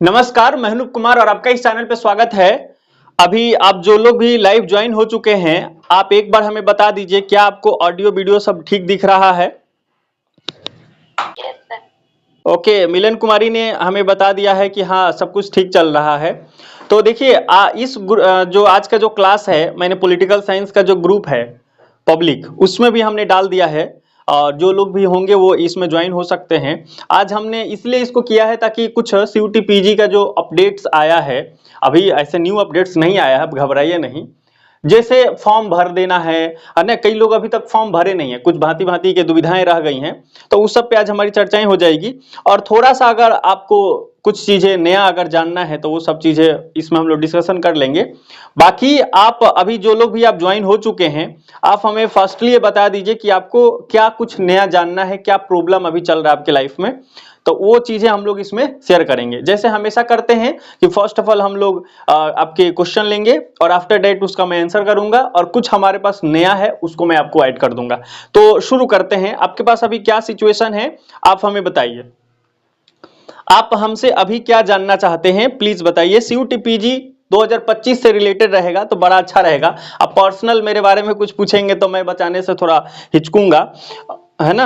नमस्कार, मैं अनूप कुमार और आपका इस चैनल पे स्वागत है। अभी आप जो लोग भी लाइव ज्वाइन हो चुके हैं, आप एक बार हमें बता दीजिए क्या आपको ऑडियो वीडियो सब ठीक दिख रहा है? Yes sir. ओके, मिलन कुमारी ने हमें बता दिया है कि हाँ सब कुछ ठीक चल रहा है। तो देखिए जो आज का जो क्लास है, मैंने पॉलिटिकल साइंस का जो ग्रुप है पब्लिक, उसमें भी हमने डाल दिया है और जो लोग भी होंगे वो इसमें ज्वाइन हो सकते हैं। आज हमने इसलिए इसको किया है ताकि कुछ सीयूटी पीजी का जो अपडेट्स आया है, अभी ऐसे न्यू अपडेट्स नहीं आया है, आप घबराइए नहीं। जैसे फॉर्म भर देना है ना, कई लोग अभी तक फॉर्म भरे नहीं है, कुछ भांति भांति के दुविधाएं रह गई हैं, तो उस सब पे आज हमारी चर्चाएं हो जाएगी। और थोड़ा सा अगर आपको कुछ चीजें नया अगर जानना है तो वो सब चीजें इसमें हम लोग डिस्कशन कर लेंगे। बाकी आप अभी जो लोग भी आप ज्वाइन हो चुके हैं, आप हमें फर्स्टली ये बता दीजिए कि आपको क्या कुछ नया जानना है, क्या प्रॉब्लम अभी चल रहा है आपके लाइफ में, तो वो चीजें हम लोग इसमें शेयर करेंगे। जैसे हमेशा करते हैं कि फर्स्ट ऑफ ऑल हम लोग आपके क्वेश्चन लेंगे और आफ्टर दैट उसका मैं आंसर करूंगा और कुछ हमारे पास नया है उसको मैं आपको ऐड कर दूंगा। तो शुरू करते हैं। आपके पास अभी क्या सिचुएशन है, आप हमें बताइए। आप हमसे अभी क्या जानना चाहते हैं प्लीज बताइए। सीयूटी पीजी 2025 से रिलेटेड रहेगा तो बड़ा अच्छा रहेगा। अब पर्सनल मेरे बारे में कुछ पूछेंगे तो मैं बताने से थोड़ा हिचकूंगा, है ना।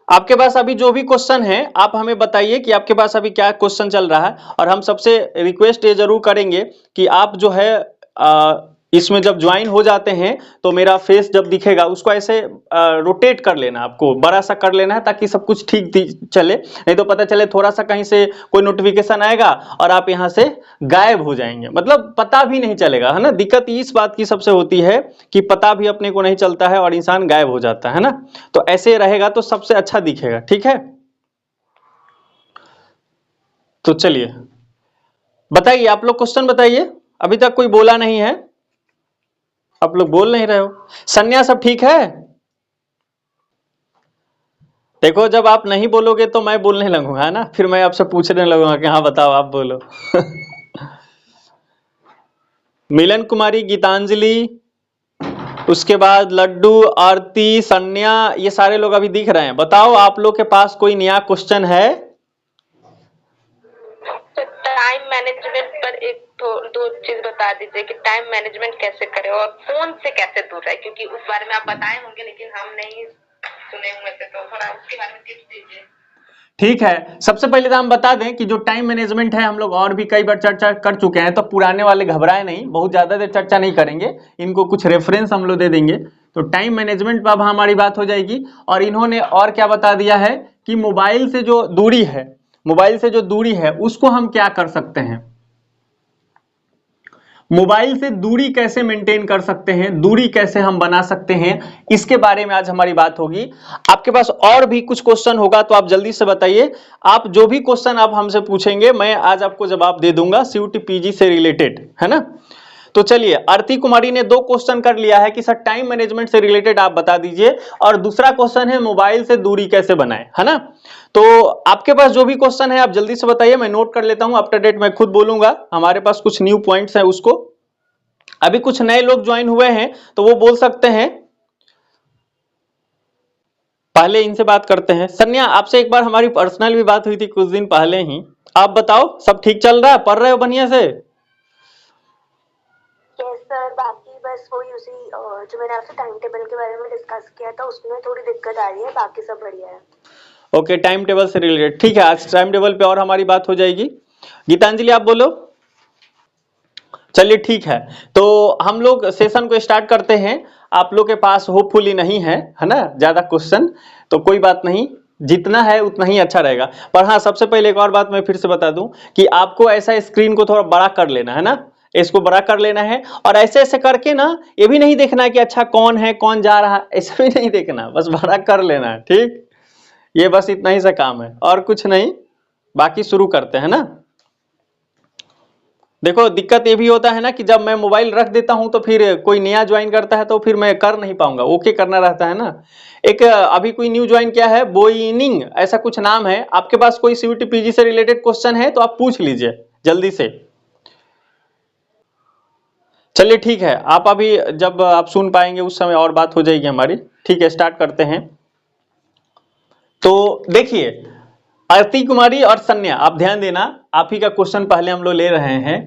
आपके पास अभी जो भी क्वेश्चन है आप हमें बताइए कि आपके पास अभी क्या क्वेश्चन चल रहा है। और हम सबसे रिक्वेस्ट ये जरूर करेंगे कि आप जो है इसमें जब ज्वाइन हो जाते हैं तो मेरा फेस जब दिखेगा उसको ऐसे रोटेट कर लेना, आपको बड़ा सा कर लेना है ताकि सब कुछ ठीक चले। नहीं तो पता चले थोड़ा सा कहीं से कोई नोटिफिकेशन आएगा और आप यहाँ से गायब हो जाएंगे, मतलब पता भी नहीं चलेगा, है ना। दिक्कत इस बात की सबसे होती है कि पता भी अपने को नहीं चलता है और इंसान गायब हो जाता है ना। तो ऐसे रहेगा तो सबसे अच्छा दिखेगा, ठीक है। तो चलिए बताइए, आप लोग क्वेश्चन बताइए। अभी तक कोई बोला नहीं है, आप लोग बोल नहीं रहे हो। संज्ञा सब ठीक है? देखो जब आप नहीं बोलोगे तो मैं बोलने लगूंगा, है ना, फिर मैं आपसे पूछने लगूंगा कि हाँ बताओ आप बोलो। मिलन कुमारी, गीतांजलि, उसके बाद लड्डू, आरती, संज्ञा, ये सारे लोग अभी दिख रहे हैं। बताओ आप लोग के पास कोई नया क्वेश्चन है? तो टाइम मैनेजमेंट पर एक दो चीज बता दीजिए कि टाइम मैनेजमेंट कैसे करें और फोन से कैसे दूर रहे, क्योंकि उस बारे में आप बताए होंगे लेकिन हम नहीं सुने हुए थे, तो थोड़ा उसके बारे में टिप्स दीजिए। ठीक है, सबसे पहले तो हम बता दें कि जो टाइम मैनेजमेंट है हम लोग और भी कई बार चर्चा कर चुके हैं, तो पुराने वाले घबराए नहीं, बहुत ज्यादा देर चर्चा नहीं करेंगे, इनको कुछ रेफरेंस हम लोग दे देंगे। तो टाइम मैनेजमेंट पर अब हमारी बात हो जाएगी। और इन्होंने और क्या बता दिया है कि मोबाइल से जो दूरी है, मोबाइल से जो दूरी है उसको हम क्या कर सकते हैं, मोबाइल से दूरी कैसे मेंटेन कर सकते हैं, दूरी कैसे हम बना सकते हैं, इसके बारे में आज हमारी बात होगी। आपके पास और भी कुछ क्वेश्चन होगा तो आप जल्दी से बताइए। आप जो भी क्वेश्चन आप हमसे पूछेंगे मैं आज आपको जवाब दे दूंगा, सीयूटी पीजी से रिलेटेड, है ना। तो चलिए, आरती कुमारी ने 2 क्वेश्चन कर लिया है कि सर टाइम मैनेजमेंट से रिलेटेड आप बता दीजिए, और दूसरा क्वेश्चन है मोबाइल से दूरी कैसे बनाए, है ना। तो आपके पास जो भी क्वेश्चन है आप जल्दी से बताइए, मैं नोट कर लेता हूं, आफ्टर डेट मैं खुद बोलूंगा। हमारे पास कुछ न्यू पॉइंट्स है उसको, अभी कुछ नए लोग ज्वाइन हुए हैं तो वो बोल सकते हैं। पहले इनसे बात करते हैं। संज्ञा, आपसे एक बार हमारी पर्सनल भी बात हुई थी कुछ दिन पहले ही, आप बताओ सब ठीक चल रहा है, पढ़ रहे हो बढ़िया से? यस सर, बाकी बस वही उसी जो मैंने आपसे टाइम टेबल के बारे में डिस्कस किया था उसमें थोड़ी दिक्कत आ रही है, बाकी सब बढ़िया है। ओके, टाइम टेबल से रिलेटेड, ठीक है, आज टाइम टेबल पे और हमारी बात हो जाएगी। गीतांजलि आप बोलो। चलिए ठीक है, तो हम लोग सेशन को स्टार्ट करते हैं। आप लोग के पास होपफुली नहीं है ना ज्यादा क्वेश्चन, तो कोई बात नहीं, जितना है उतना ही अच्छा रहेगा। पर हाँ, सबसे पहले एक और बात मैं फिर से बता दूं कि आपको ऐसा स्क्रीन को थोड़ा बड़ा कर लेना है ना, इसको बड़ा कर लेना है। और ऐसे ऐसे करके ना, ये भी नहीं देखना है कि अच्छा कौन है कौन जा रहा है, ऐसा भी नहीं देखना, बस बड़ा कर लेना है, ठीक। ये बस इतना ही सा काम है और कुछ नहीं। बाकी शुरू करते हैं ना। देखो दिक्कत ये भी होता है ना कि जब मैं मोबाइल रख देता हूं तो फिर कोई नया ज्वाइन करता है तो फिर मैं कर नहीं पाऊंगा, ओके करना रहता है ना। एक अभी कोई न्यू ज्वाइन किया है, बोइनिंग ऐसा कुछ नाम है। आपके पास कोई सीयूटी पीजी से रिलेटेड क्वेश्चन है तो आप पूछ लीजिए जल्दी से। चलिए ठीक है, आप अभी जब आप सुन पाएंगे उस समय और बात हो जाएगी हमारी। ठीक है, स्टार्ट करते हैं। तो देखिए, आरती कुमारी और सन्या, आप ध्यान देना, आप ही का क्वेश्चन पहले हम लोग ले रहे हैं,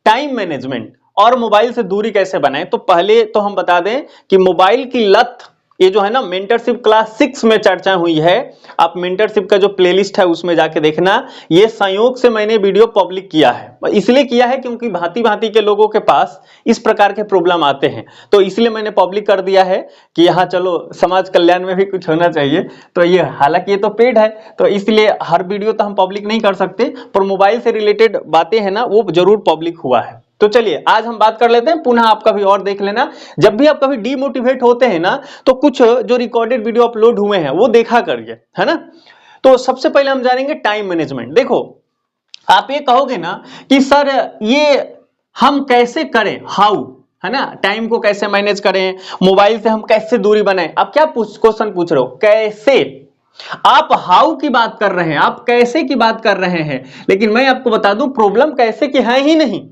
टाइम मैनेजमेंट और मोबाइल से दूरी कैसे बनाएं। तो पहले तो हम बता दें कि मोबाइल की लत, ये जो है ना, मेंटरशिप क्लास 6 में चर्चा हुई है। आप मेंटरशिप का जो प्लेलिस्ट है उसमें जाके देखना। ये संयोग से मैंने वीडियो पब्लिक किया है, इसलिए किया है क्योंकि भांति भांति के लोगों के पास इस प्रकार के प्रॉब्लम आते हैं, तो इसलिए मैंने पब्लिक कर दिया है कि यहाँ चलो समाज कल्याण में भी कुछ होना चाहिए। तो ये हालांकि ये तो पेड है, तो इसलिए हर वीडियो तो हम पब्लिक नहीं कर सकते, पर मोबाइल से रिलेटेड बातें है ना, वो जरूर पब्लिक हुआ है। तो चलिए आज हम बात कर लेते हैं, पुनः आप कभी और देख लेना। जब भी आप कभी डीमोटिवेट होते हैं ना, तो कुछ जो रिकॉर्डेड वीडियो अपलोड हुए हैं वो देखा करिए, है ना। तो सबसे पहले हम जानेंगे टाइम मैनेजमेंट। देखो, आप ये कहोगे ना कि सर ये हम कैसे करें, हाउ, है ना, टाइम को कैसे मैनेज करें, मोबाइल से हम कैसे दूरी बनाएं। आप क्या क्वेश्चन पूछ रहे हो, कैसे? आप हाउ की बात कर रहे हैं, आप कैसे की बात कर रहे हैं, लेकिन मैं आपको बता दूं प्रॉब्लम कैसे की है ही नहीं।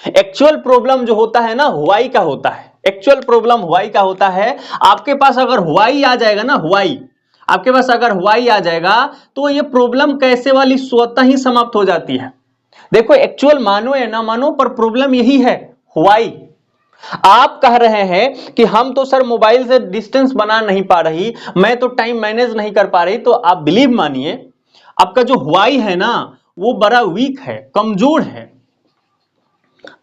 एक्चुअल प्रॉब्लम जो होता है ना, व्हाई का होता है। एक्चुअल प्रॉब्लम व्हाई का होता है। आपके पास अगर व्हाई आ जाएगा ना, व्हाई, आपके पास अगर व्हाई आ जाएगा तो ये प्रॉब्लम कैसे वाली स्वतः ही समाप्त हो जाती है। देखो, एक्चुअल मानो या ना मानो, पर प्रॉब्लम यही है, व्हाई। आप कह रहे हैं कि हम तो सर मोबाइल से डिस्टेंस बना नहीं पा रही, मैं तो टाइम मैनेज नहीं कर पा रही, तो आप बिलीव मानिए आपका जो व्हाई है ना, वो बड़ा वीक है, कमजोर है।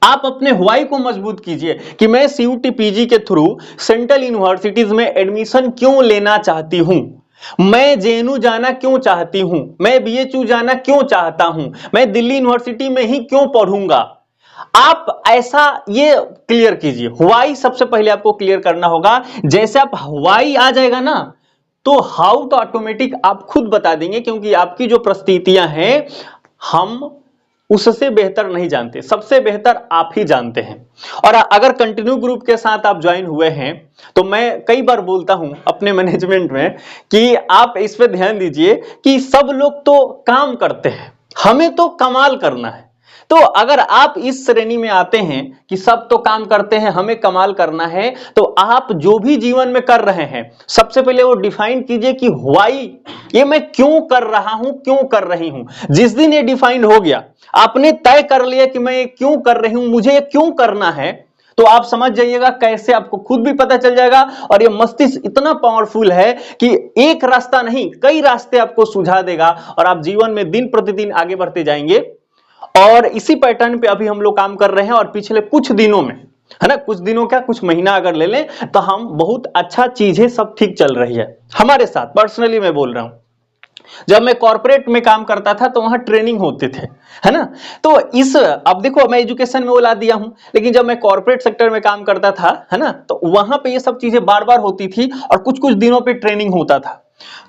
आप अपने व्हाई को मजबूत कीजिए कि मैं सीयूटी पीजी के थ्रू सेंट्रल यूनिवर्सिटीज में एडमिशन क्यों लेना चाहती हूं, मैं जेएनयू जाना क्यों चाहती हूं, मैं बीएचयू जाना क्यों चाहता हूं, मैं दिल्ली यूनिवर्सिटी में ही क्यों पढ़ूंगा। आप ऐसा ये क्लियर कीजिए, व्हाई सबसे पहले आपको क्लियर करना होगा। जैसे आप व्हाई आ जाएगा ना, तो हाउ तो ऑटोमेटिक आप खुद बता देंगे, क्योंकि आपकी जो परिस्थितियां हैं हम उससे बेहतर नहीं जानते, सबसे बेहतर आप ही जानते हैं। और अगर कंटिन्यू ग्रुप के साथ आप ज्वाइन हुए हैं, तो मैं कई बार बोलता हूं अपने मैनेजमेंट में कि आप इस पे ध्यान दीजिए कि सब लोग तो काम करते हैं, हमें तो कमाल करना है। तो अगर आप इस श्रेणी में आते हैं कि सब तो काम करते हैं, हमें कमाल करना है, तो आप जो भी जीवन में कर रहे हैं सबसे पहले वो डिफाइन कीजिए कि व्हाई, ये मैं क्यों कर रहा हूं, क्यों कर रही हूं। जिस दिन ये डिफाइन हो गया, आपने तय कर लिया कि मैं ये क्यों कर रही हूं, मुझे ये क्यों करना है, तो आप समझ जाइएगा कैसे आपको खुद भी पता चल जाएगा। और ये मस्तिष्क इतना पावरफुल है कि एक रास्ता नहीं, कई रास्ते आपको सुझा देगा और आप जीवन में दिन प्रतिदिन आगे बढ़ते जाएंगे। और इसी पैटर्न पे अभी हम लोग काम कर रहे हैं, और पिछले कुछ दिनों में, है ना, कुछ दिनों क्या, कुछ महीना अगर ले लें, तो हम बहुत अच्छा चीजें सब ठीक चल रही है हमारे साथ। पर्सनली मैं बोल रहा हूं, जब मैं कॉर्पोरेट में काम करता था तो वहां ट्रेनिंग होते थे, है ना। तो इस, अब देखो मैं एजुकेशन में वो ला दिया हूं, लेकिन जब मैं कॉर्पोरेट सेक्टर में काम करता था, है ना, तो वहां पे ये सब चीजें बार बार होती थी और कुछ कुछ दिनों पे ट्रेनिंग होता था।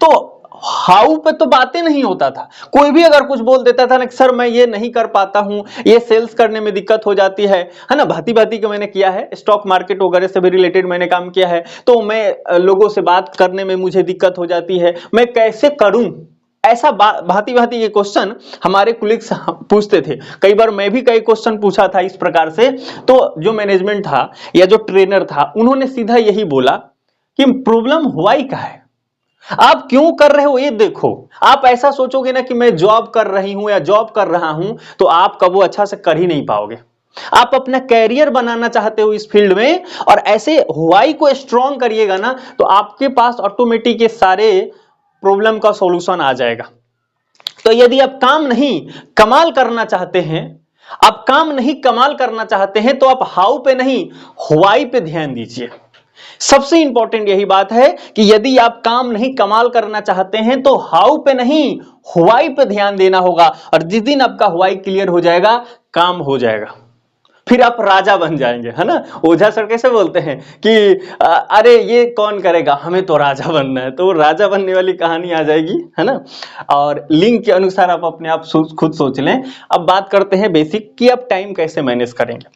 तो हाउ पे तो बातें नहीं होता था। कोई भी अगर कुछ बोल देता था ना, सर मैं ये नहीं कर पाता हूं, ये सेल्स करने में दिक्कत हो जाती है ना। भांति भांति के मैंने किया है, स्टॉक मार्केट वगैरह से भी रिलेटेड मैंने काम किया है, तो मैं लोगों से बात करने में मुझे दिक्कत हो जाती है, मैं कैसे करूं। ऐसा भांति भांति के क्वेश्चन हमारे कुलीग्स पूछते थे। कई बार मैं भी कई क्वेश्चन पूछा था इस प्रकार से। तो जो मैनेजमेंट था या जो ट्रेनर था, उन्होंने सीधा यही बोला कि प्रॉब्लम व्हाई का है, आप क्यों कर रहे हो ये देखो। आप ऐसा सोचोगे ना कि मैं जॉब कर रही हूं या जॉब कर रहा हूं, तो आप कबो अच्छा से कर ही नहीं पाओगे। आप अपना कैरियर बनाना चाहते हो इस फील्ड में, और ऐसे व्हाई को स्ट्रॉन्ग करिएगा ना, तो आपके पास ऑटोमेटिक ये सारे प्रॉब्लम का सॉल्यूशन आ जाएगा। तो यदि आप काम नहीं कमाल करना चाहते हैं, आप काम नहीं कमाल करना चाहते हैं, तो आप हाउ पे नहीं व्हाई पे ध्यान दीजिए। सबसे इंपॉर्टेंट यही बात है कि यदि आप काम नहीं कमाल करना चाहते हैं, तो हाउ पे नहीं व्हाई पे ध्यान देना होगा। और जिस दिन आपका व्हाई क्लियर हो जाएगा, काम हो जाएगा, फिर आप राजा बन जाएंगे, है ना। ओझा सर कैसे बोलते हैं कि अरे ये कौन करेगा, हमें तो राजा बनना है। तो राजा बनने वाली कहानी आ जाएगी, है ना। और लिंक के अनुसार आप अपने आप खुद सोच लें। अब बात करते हैं बेसिक कि आप टाइम कैसे मैनेज करेंगे।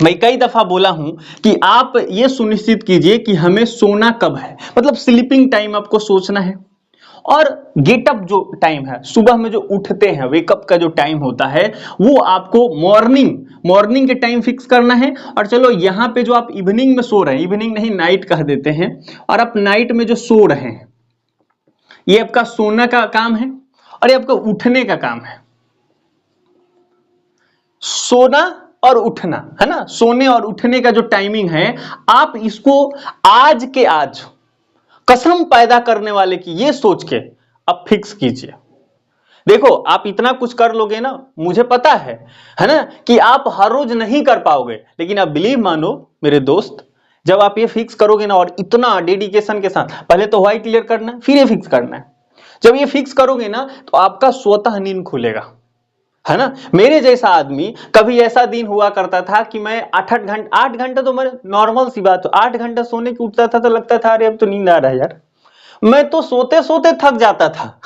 मैं कई दफा बोला हूं कि आप ये सुनिश्चित कीजिए कि हमें सोना कब है, मतलब स्लीपिंग टाइम आपको सोचना है। और गेटअप जो टाइम है, सुबह में जो उठते हैं, वेकअप का जो टाइम होता है, वो आपको मॉर्निंग के टाइम फिक्स करना है। और चलो यहां पे जो आप इवनिंग में सो रहे हैं, इवनिंग नहीं नाइट कह देते हैं, और आप नाइट में जो सो रहे हैं, ये आपका सोना का काम है। और ये आपको उठने का काम है। सोना और उठना है ना, सोने और उठने का जो टाइमिंग है, आप इसको आज के आज कसम पैदा करने वाले की ये सोच के अब फिक्स कीजिए। देखो आप इतना कुछ कर लोगे ना, मुझे पता है ना, कि आप हर रोज नहीं कर पाओगे, लेकिन आप बिलीव मानो मेरे दोस्त, जब आप ये फिक्स करोगे ना और इतना डेडिकेशन के साथ, पहले तो व्हाई क्लियर करना है, फिर ये फिक्स करना है। जब ये फिक्स करोगे ना तो आपका स्वतः नींद खुलेगा, है ना। मेरे जैसा आदमी, कभी ऐसा दिन हुआ करता था कि मैं 8 घंटे तो मेरे नॉर्मल सी बात, 8 घंटे सोने की उठता था तो लगता था अरे अब तो नींद आ रहा है यार, मैं तो सोते सोते थक जाता था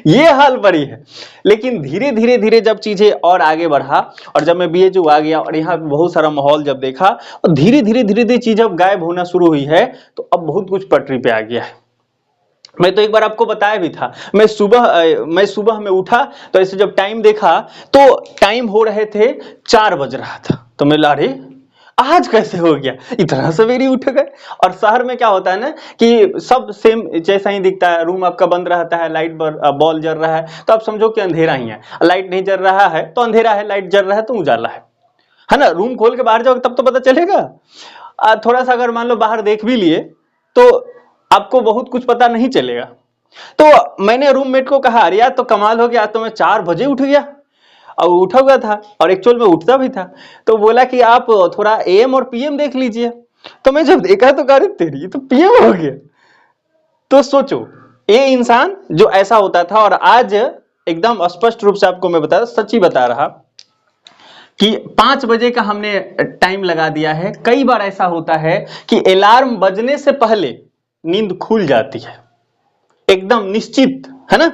ये हाल बड़ी है। लेकिन धीरे धीरे धीरे जब चीजें और आगे बढ़ा और जब मैं बीएचयू आ गया और यहाँ बहुत सारा माहौल जब देखा और धीरे धीरे चीजें अब गायब होना शुरू हुई है, तो अब बहुत कुछ पटरी पे आ गया है। मैं तो एक बार आपको बताया भी था, मैं सुबह में उठा तो ऐसे जब टाइम देखा तो टाइम हो रहे थे 4 बज रहा था, तो मैं अरे आज कैसे हो गया, इतना सवेरे उठ गए। और शहर में क्या होता है ना कि सब सेम जैसा ही दिखता है, रूम आपका बंद रहता है, लाइट बॉल जल रहा है तो आप समझो कि अंधेरा ही है, लाइट नहीं जल रहा है तो अंधेरा है, लाइट जल रहा है तो उजाला है ना। रूम खोल के बाहर जाओगे तब तो पता चलेगा। थोड़ा सा अगर मान लो बाहर देख भी लिए तो आपको बहुत कुछ पता नहीं चलेगा। तो मैंने रूममेट को कहा अरे यार तो कमाल हो गया, आज तो मैं 4 बजे उठ गया, और उठा हुआ था और एक्चुअल में उठता भी था। तो बोला कि आप थोड़ा एएम और पीएम देख लीजिए। तो मैं जब देखा तो कहा तेरी ये तो पीएम हो गया। तो सोचो ये इंसान जो ऐसा होता था और आज एकदम स्पष्ट रूप से आपको मैं बता सच्ची बता रहा कि 5 बजे का हमने टाइम लगा दिया है। कई बार ऐसा होता है कि अलार्म बजने से पहले नींद खुल जाती है, एकदम निश्चित, है ना।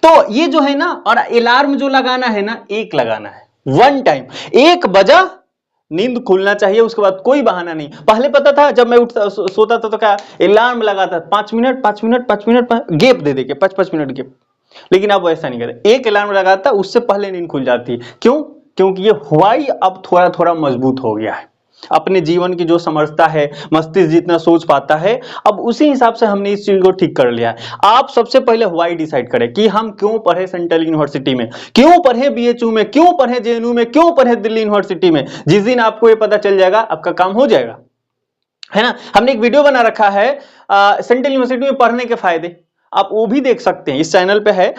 तो ये जो है ना, और अलार्म जो लगाना है ना, एक लगाना है, 1 टाइम, 1 बजा नींद खुलना चाहिए, उसके बाद कोई बहाना नहीं। पहले पता था जब मैं उठता सोता था तो क्या अलार्म लगाता 5 मिनट गैप दे के 5 मिनट गैप, लेकिन अब वैसा नहीं करते, एक अलार्म लगाता उससे पहले नींद खुल जाती है। क्यों? क्योंकि ये हुआ ही अब थोड़ा थोड़ा मजबूत हो गया है, अपने जीवन की जो समझता है, मस्तिष्क जितना सोच पाता है, अब उसी हिसाब से हमने इस चीज को ठीक कर लिया है। आप सबसे पहले व्हाई डिसाइड करें कि हम क्यों पढ़े सेंट्रल यूनिवर्सिटी में, क्यों पढ़े बीएचयू में, क्यों पढ़े जेएनयू में, क्यों पढ़े दिल्ली यूनिवर्सिटी में। जिस दिन आपको ये पता चल जाएगा आपका काम हो जाएगा, है ना। हमने एक वीडियो बना रखा है सेंट्रल यूनिवर्सिटी में पढ़ने के फायदे, आप वो भी देख सकते हैं, इस चैनल पे है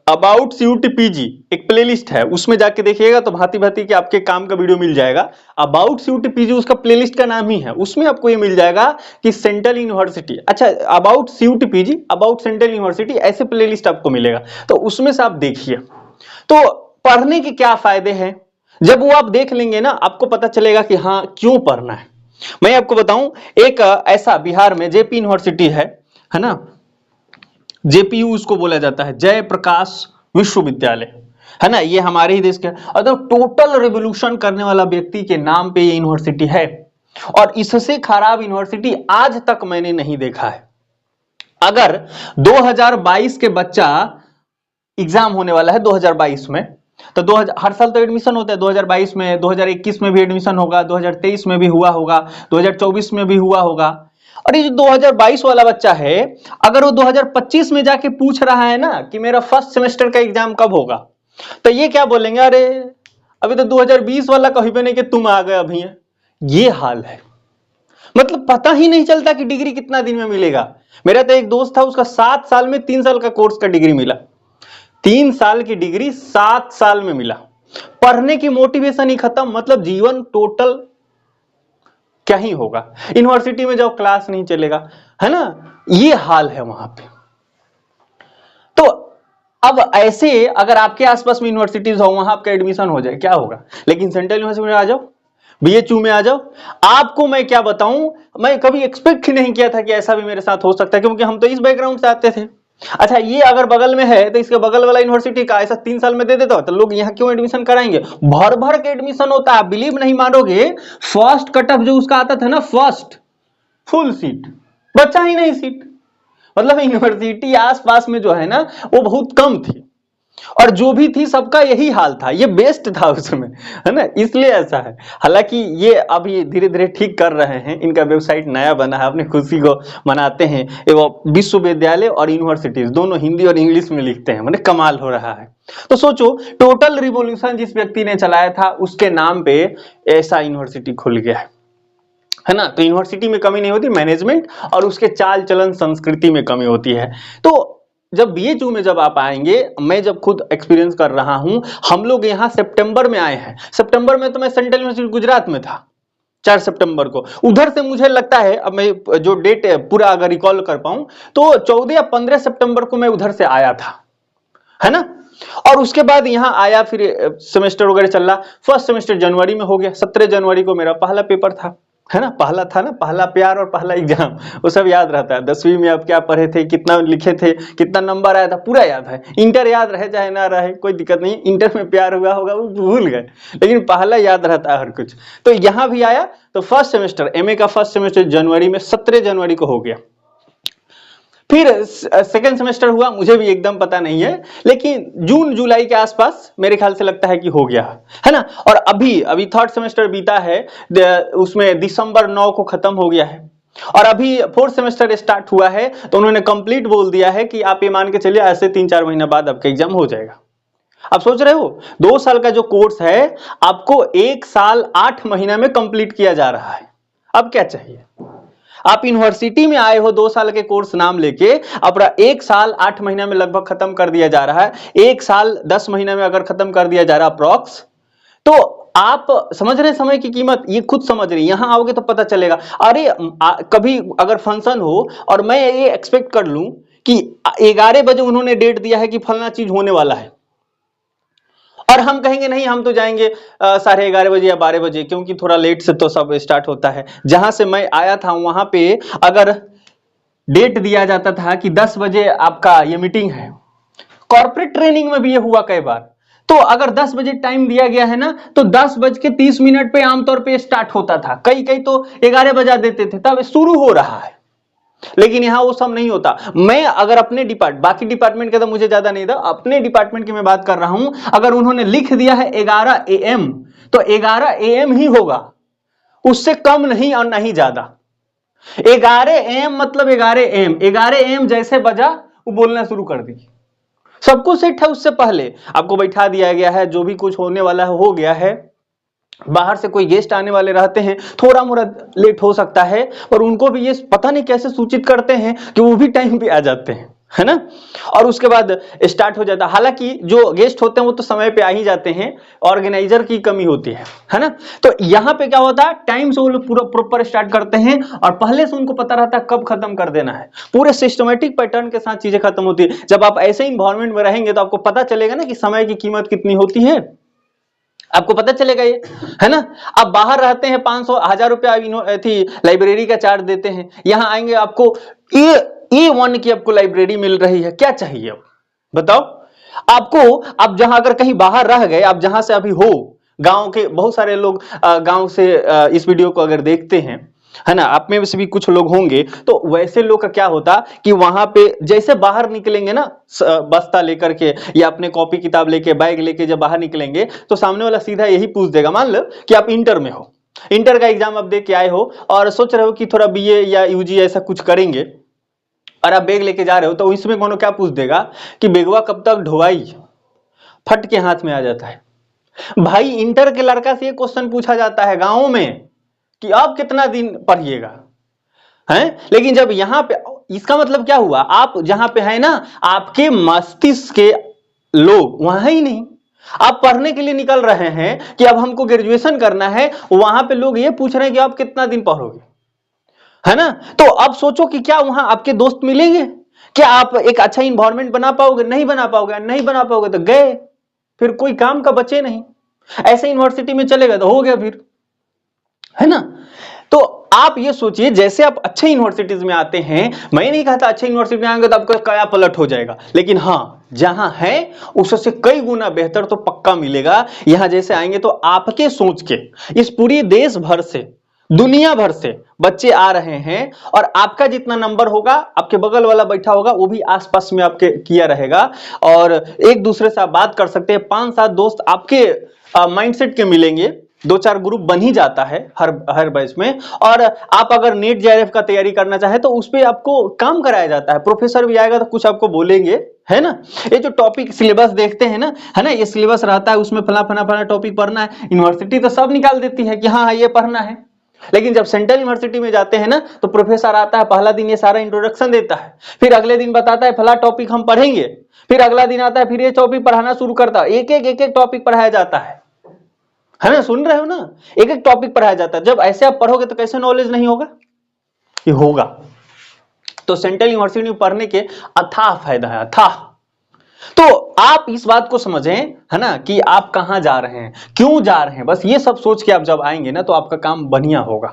अबाउट सीयूटी पीजी एक प्लेलिस्ट है, उसमें जाके देखिएगा तो भांति भांति के आपके काम का वीडियो मिल जाएगा। अबाउट सीयूटी पीजी उसका प्लेलिस्ट का नाम ही है, उसमें आपको ये मिल जाएगा कि सेंट्रल यूनिवर्सिटी, अच्छा about CUET PG, about central university, ऐसे प्लेलिस्ट आपको मिलेगा, तो उसमें से आप देखिए। तो पढ़ने के क्या फायदे हैं, जब वो आप देख लेंगे ना आपको पता चलेगा कि हाँ क्यों पढ़ना है। मैं आपको बताऊं, एक ऐसा बिहार में जेपी यूनिवर्सिटी है ना, जेपीयू उसको बोला जाता है, जयप्रकाश विश्वविद्यालय, है ना। ये हमारे ही देश का मतलब टोटल रिवोल्यूशन करने वाला व्यक्ति के नाम पे ये यूनिवर्सिटी है, और इससे खराब यूनिवर्सिटी आज तक मैंने नहीं देखा है। अगर 2022 के बच्चा एग्जाम होने वाला है 2022 में, तो हर साल तो एडमिशन होता है, 2022 में, 2021 में भी एडमिशन होगा, 2023 में भी हुआ होगा, 2024 में भी हुआ होगा। और ये जो 2022 वाला बच्चा है, अगर वो 2025 में जाके पूछ रहा है ना कि मेरा फर्स्ट सेमेस्टर का एग्जाम कब होगा, तो ये क्या बोलेंगे, अरे अभी तो 2020 वाला कहीं नहीं कि तुम आ गए अभी। ये हाल है, मतलब पता ही नहीं चलता कि डिग्री कितना दिन में मिलेगा। मेरा तो एक दोस्त था, उसका 7 साल में 3 साल का कोर्स का डिग्री मिला, 3 साल की डिग्री 7 साल में मिला। पढ़ने की मोटिवेशन ही खत्म, मतलब जीवन टोटल क्या ही होगा। यूनिवर्सिटी में जब क्लास नहीं चलेगा, है ना, ये हाल है वहां पे। तो अब ऐसे अगर आपके आसपास में यूनिवर्सिटीज हो, वहां आपका एडमिशन हो जाए, क्या होगा। लेकिन सेंट्रल यूनिवर्सिटी में आ जाओ, बीएचयू में आ जाओ, आपको मैं क्या बताऊं, मैं कभी एक्सपेक्ट ही नहीं किया था कि ऐसा भी मेरे साथ हो सकता है, क्योंकि हम तो इस बैकग्राउंड से आते थे। अच्छा ये अगर बगल में है तो इसके बगल वाला यूनिवर्सिटी का ऐसा 3 साल में दे देता हो तो लोग यहाँ क्यों एडमिशन कराएंगे, भर भर के एडमिशन होता है। आप बिलीव नहीं मानोगे, फर्स्ट कट ऑफ जो उसका आता था ना, फर्स्ट फुल सीट, बचा ही नहीं सीट, मतलब यूनिवर्सिटी आसपास में जो है ना वो बहुत कम थी। और जो भी थी सबका यही हाल था, ये बेस्ट था उसमें, है ना, इसलिए ऐसा है। हालांकि ये अभी धीरे धीरे ठीक कर रहे हैं, इनका वेबसाइट नया बना है, अपनी खुशी को मनाते हैं। एवं विश्वविद्यालय और यूनिवर्सिटीज दोनों हिंदी और इंग्लिश में लिखते हैं, मतलब कमाल हो रहा है। तो सोचो, टोटल रिवॉल्यूशन जिस व्यक्ति ने चलाया था उसके नाम पे ऐसा यूनिवर्सिटी खुल गया है ना। तो यूनिवर्सिटी में कमी नहीं होती, मैनेजमेंट और उसके चाल चलन संस्कृति में कमी होती है। तो जब बीएचयू में जब आप आएंगे, मैं जब खुद एक्सपीरियंस कर रहा हूं, हम लोग यहाँ सितंबर में आए हैं। सितंबर में तो मैं सेंट्रल यूनिवर्सिटी गुजरात में था 4 सितंबर को। उधर से मुझे लगता है, अब मैं जो डेट पूरा अगर रिकॉल कर पाऊं तो 14 या 15 सितंबर को मैं उधर से आया था, है ना। और उसके बाद यहाँ आया, फिर सेमेस्टर वगैरह चल रहा। फर्स्ट सेमेस्टर जनवरी में हो गया, 17 जनवरी को मेरा पहला पेपर था, है ना। पहला था ना, पहला प्यार और पहला एग्जाम, वो सब याद रहता है। 10वीं में आप क्या पढ़े थे, कितना लिखे थे, कितना नंबर आया था, पूरा याद है। इंटर याद रहे चाहे ना रहे, कोई दिक्कत नहीं। इंटर में प्यार हुआ होगा वो भूल गए, लेकिन पहला याद रहता है हर कुछ। तो यहाँ भी आया, तो फर्स्ट सेमेस्टर एमए का फर्स्ट सेमेस्टर जनवरी में 17 जनवरी को हो गया। फिर सेकेंड सेमेस्टर हुआ, मुझे भी एकदम पता नहीं है, लेकिन जून जुलाई के आसपास मेरे ख्याल से लगता है कि हो गया है ना। और अभी थर्ड सेमेस्टर बीता है, उसमें दिसंबर 9 को खत्म हो गया है। और अभी फोर्थ सेमेस्टर स्टार्ट हुआ है, तो उन्होंने कंप्लीट बोल दिया है कि आप ये मान के चलिए ऐसे 3-4 महीना बाद आपका एग्जाम हो जाएगा। आप सोच रहे हो 2 साल का जो कोर्स है आपको 1 साल 8 महीना में कंप्लीट किया जा रहा है। अब क्या चाहिए? आप यूनिवर्सिटी में आए हो 2 साल के कोर्स नाम लेके, अपना 1 साल 8 महीना में लगभग खत्म कर दिया जा रहा है, 1 साल 10 महीना में अगर खत्म कर दिया जा रहा अप्रॉक्स, तो आप समझ रहे समय की कीमत, ये खुद समझ रहे। यहां आओगे तो पता चलेगा। अरे कभी अगर फंक्शन हो और मैं ये एक्सपेक्ट कर लूं कि 11 बजे उन्होंने डेट दिया है कि फलना चीज होने वाला है, और हम कहेंगे नहीं हम तो जाएंगे 11:30 बजे या 12 बजे, क्योंकि थोड़ा लेट से तो सब स्टार्ट होता है। जहां से मैं आया था वहां पे अगर डेट दिया जाता था कि 10 बजे आपका ये मीटिंग है, कॉर्पोरेट ट्रेनिंग में भी ये हुआ कई बार, तो अगर 10 बजे टाइम दिया गया है ना, तो 10:30 पे आमतौर पे स्टार्ट होता था। कई तो 11 बजा देते थे, तब शुरू हो रहा है। लेकिन यहां वो सब नहीं होता। मैं अगर अपने बाकी डिपार्टमेंट के तो मुझे ज्यादा नहीं था, अपने डिपार्टमेंट की मैं बात कर रहा हूं। अगर उन्होंने लिख दिया है 11 AM, तो 11 AM ही होगा, उससे कम नहीं और नहीं ज्यादा। 11 AM मतलब 11 AM, 11 AM जैसे बजा वो बोलना शुरू कर दी। सब कुछ सेट है, उससे पहले आपको बैठा दिया गया है, जो भी कुछ होने वाला है हो गया है। बाहर से कोई गेस्ट आने वाले रहते हैं, थोड़ा मोड़ा लेट हो सकता है, पर उनको भी ये पता नहीं कैसे सूचित करते हैं कि वो भी टाइम पे आ जाते हैं, है ना। और उसके बाद स्टार्ट हो जाता है। हालांकि जो गेस्ट होते हैं वो तो समय पे आ ही जाते हैं, ऑर्गेनाइजर की कमी होती है ना। तो यहाँ पे क्या होता है, टाइम से वो लोग पूरा प्रॉपर स्टार्ट करते हैं और पहले से उनको पता रहता है कब खत्म कर देना है। पूरे सिस्टमेटिक पैटर्न के साथ चीजें खत्म होती है। जब आप ऐसे इन्वायरमेंट में रहेंगे तो आपको पता चलेगा ना कि समय की कीमत कितनी होती है, आपको पता चलेगा ये, है ना। आप बाहर रहते हैं, 500-1000 रुपया थी लाइब्रेरी का चार्ज देते हैं, यहां आएंगे आपको A1 की आपको लाइब्रेरी मिल रही है। क्या चाहिए अब बताओ आपको। आप जहां अगर कहीं बाहर रह गए, आप जहां से अभी हो, गांव के बहुत सारे लोग गांव से इस वीडियो को अगर देखते हैं, है ना, आप में से भी कुछ लोग होंगे, तो वैसे लोग का क्या होता कि वहां पे जैसे बाहर निकलेंगे ना, बस्ता लेकर के या अपने कॉपी किताब लेके, बैग लेके जब बाहर निकलेंगे, तो सामने वाला सीधा यही पूछ देगा। मान लो कि आप इंटर में हो, इंटर का एग्जाम आप दे के आए हो और सोच रहे हो कि थोड़ा BA या UG ऐसा कुछ करेंगे, और आप बैग लेके जा रहे हो, तो इसमें कौन क्या पूछ देगा कि बेगवा कब तक ढोवाई, फट के हाथ में आ जाता है। भाई इंटर के लड़का से ये क्वेश्चन पूछा जाता है गाँव में कि आप कितना दिन पढ़िएगा, हैं। लेकिन जब यहां पे, इसका मतलब क्या हुआ, आप जहां पे है ना, आपके मस्तिष्क के लोग वहां ही नहीं। आप पढ़ने के लिए निकल रहे हैं कि अब हमको ग्रेजुएशन करना है, वहां पे लोग ये पूछ रहे हैं कि आप कितना दिन पढ़ोगे, है ना। तो अब सोचो कि क्या वहां आपके दोस्त मिलेंगे, क्या आप एक अच्छा इन्वायरमेंट बना पाओगे? नहीं बना पाओगे, नहीं बना पाओगे तो गए, फिर कोई काम का बचे नहीं। ऐसे यूनिवर्सिटी में चलेगा तो हो गया फिर, है ना। तो आप ये सोचिए, जैसे आप अच्छे यूनिवर्सिटीज में आते हैं, मैं नहीं कहता अच्छे यूनिवर्सिटी में आएंगे तो आपका काया पलट हो जाएगा, लेकिन हाँ जहां है उससे कई गुना बेहतर तो पक्का मिलेगा। यहां जैसे आएंगे तो आपके सोच के इस पूरी देश भर से दुनिया भर से बच्चे आ रहे हैं और आपका जितना नंबर होगा, आपके बगल वाला बैठा होगा वो भी आसपास में आपके किया रहेगा और एक दूसरे से आप बात कर सकते हैं। 5-7 दोस्त आपके माइंडसेट के मिलेंगे, 2-4 ग्रुप बन ही जाता है हर बैच में। और आप अगर नीट जेआरएफ का तैयारी करना चाहे तो उस पर आपको काम कराया जाता है, प्रोफेसर भी आएगा तो कुछ आपको बोलेंगे, है ना। ये जो टॉपिक सिलेबस देखते हैं ना, है ना, ये सिलेबस रहता है, उसमें फला फला फला टॉपिक पढ़ना है। यूनिवर्सिटी तो सब निकाल देती है कि हाँ ये पढ़ना है, लेकिन जब सेंट्रल यूनिवर्सिटी में जाते हैं ना तो प्रोफेसर आता है, पहला दिन ये सारा इंट्रोडक्शन देता है, फिर अगले दिन बताता है फला टॉपिक हम पढ़ेंगे, फिर अगला दिन आता है फिर ये टॉपिक पढ़ाना शुरू करता है। एक एक टॉपिक पढ़ाया जाता है ना, सुन रहे हो ना, एक एक टॉपिक पढ़ाया जाता है। जब ऐसे आप पढ़ोगे तो कैसे नॉलेज नहीं होगा, ये होगा। तो सेंट्रल यूनिवर्सिटी में पढ़ने के अथाह फायदा है, अथाह। तो आप इस बात को समझें, है ना, कि आप कहां जा रहे हैं, क्यों जा रहे हैं, बस ये सब सोच के आप जब आएंगे ना तो आपका काम बढ़िया होगा।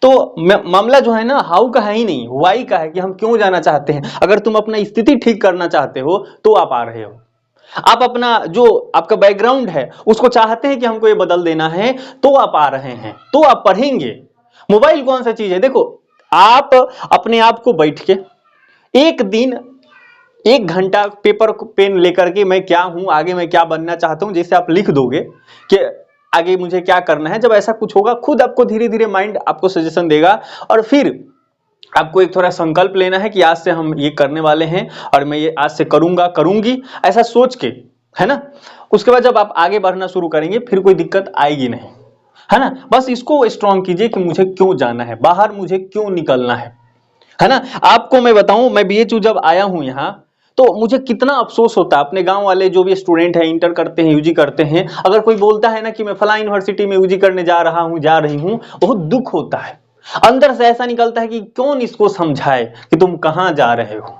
तो मामला जो है ना हाउ का है ही नहीं, वाई का है कि हम क्यों जाना चाहते हैं। अगर तुम अपना स्थिति ठीक करना चाहते हो तो आप आ रहे हो, आप अपना जो आपका बैकग्राउंड है उसको चाहते हैं कि हमको ये बदल देना है तो आप आ रहे हैं, तो आप पढ़ेंगे। मोबाइल कौन सा चीज है, देखो आप अपने आप को बैठ के एक दिन 1 घंटा पेपर पेन लेकर के मैं क्या हूं, आगे मैं क्या बनना चाहता हूं, जैसे आप लिख दोगे कि आगे मुझे क्या करना है, जब ऐसा कुछ होगा खुद आपको धीरे धीरे माइंड आपको सजेशन देगा। और फिर आपको एक थोड़ा संकल्प लेना है कि आज से हम ये करने वाले हैं और मैं ये आज से करूंगा, करूंगी, ऐसा सोच के, है ना। उसके बाद जब आप आगे बढ़ना शुरू करेंगे फिर कोई दिक्कत आएगी नहीं, है ना। बस इसको स्ट्रॉन्ग कीजिए कि मुझे क्यों जाना है बाहर, मुझे क्यों निकलना है ना। आपको मैं बताऊं, मैं बीएचयू जब आया हूं यहां तो मुझे कितना अफसोस होता है। अपने गांव वाले जो भी स्टूडेंट हैं, इंटर करते हैं, यूजी करते हैं, अगर कोई बोलता है ना कि मैं फला यूनिवर्सिटी में यूजी करने जा रहा हूं, जा रही हूं, बहुत दुख होता है। अंदर से ऐसा निकलता है कि कौन इसको समझाए कि तुम कहां जा रहे हो।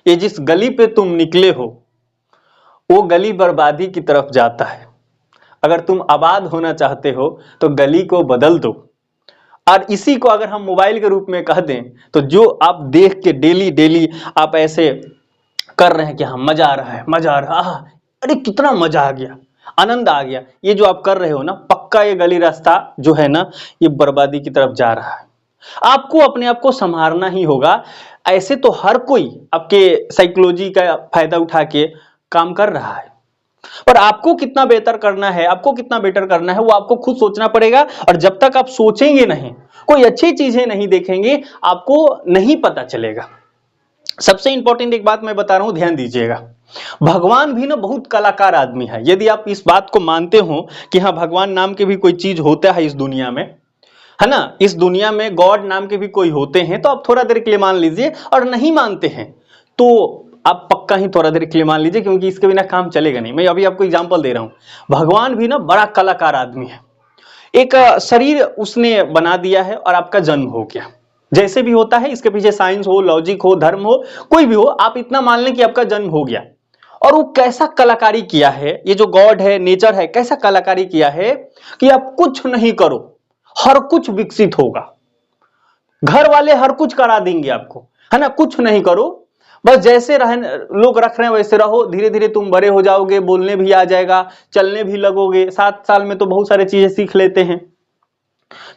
ये जिस गली पे तुम निकले हो वो गली बर्बादी की तरफ जाता है। अगर तुम आबाद होना चाहते हो तो गली को बदल दो। और इसी को अगर हम मोबाइल के रूप में कह दें तो जो आप देख के डेली डेली आप ऐसे कर रहे हैं कि हाँ मजा आ रहा है, मजा आ रहा है, अरे कितना मजा आ गया, आनंद आ गया, ये जो आप कर रहे हो ना, पक्का ये गली रास्ता जो है ना ये बर्बादी की तरफ जा रहा है। आपको अपने आप को संभालना ही होगा। ऐसे तो हर कोई आपके साइकोलॉजी का फायदा उठा के काम कर रहा है, पर आपको कितना बेहतर करना है, आपको कितना बेटर करना है वो आपको खुद सोचना पड़ेगा। और जब तक आप सोचेंगे नहीं, कोई अच्छी चीजें नहीं देखेंगे, आपको नहीं पता चलेगा। सबसे इंपॉर्टेंट एक बात मैं बता रहा हूं, ध्यान दीजिएगा। भगवान भी ना बहुत कलाकार आदमी है। यदि आप इस बात को मानते हो कि हाँ भगवान नाम के भी कोई चीज होता है इस दुनिया में, है ना, इस दुनिया में गॉड नाम के भी कोई होते हैं, तो आप थोड़ा देर के लिए मान लीजिए। और नहीं मानते हैं तो आप पक्का ही थोड़ा देर के लिए मान लीजिए, क्योंकि इसके बिना काम चलेगा नहीं। मैं अभी आपको एग्जांपल दे रहा हूं। भगवान भी ना बड़ा कलाकार आदमी है। एक शरीर उसने बना दिया है और आपका जन्म हो गया। जैसे भी होता है, इसके पीछे साइंस हो, लॉजिक हो, धर्म हो, कोई भी हो, आप इतना मान लें कि आपका जन्म हो गया। और वो कैसा कलाकारी किया है, ये जो गॉड है, नेचर है, कैसा कलाकारी किया है कि आप कुछ नहीं करो हर कुछ विकसित होगा। घर वाले हर कुछ करा देंगे आपको, है ना। कुछ नहीं करो, बस जैसे लोग रख रहे हैं वैसे रहो, धीरे धीरे तुम बड़े हो जाओगे, बोलने भी आ जाएगा, चलने भी लगोगे। 7 साल में तो बहुत सारी चीजें सीख लेते हैं।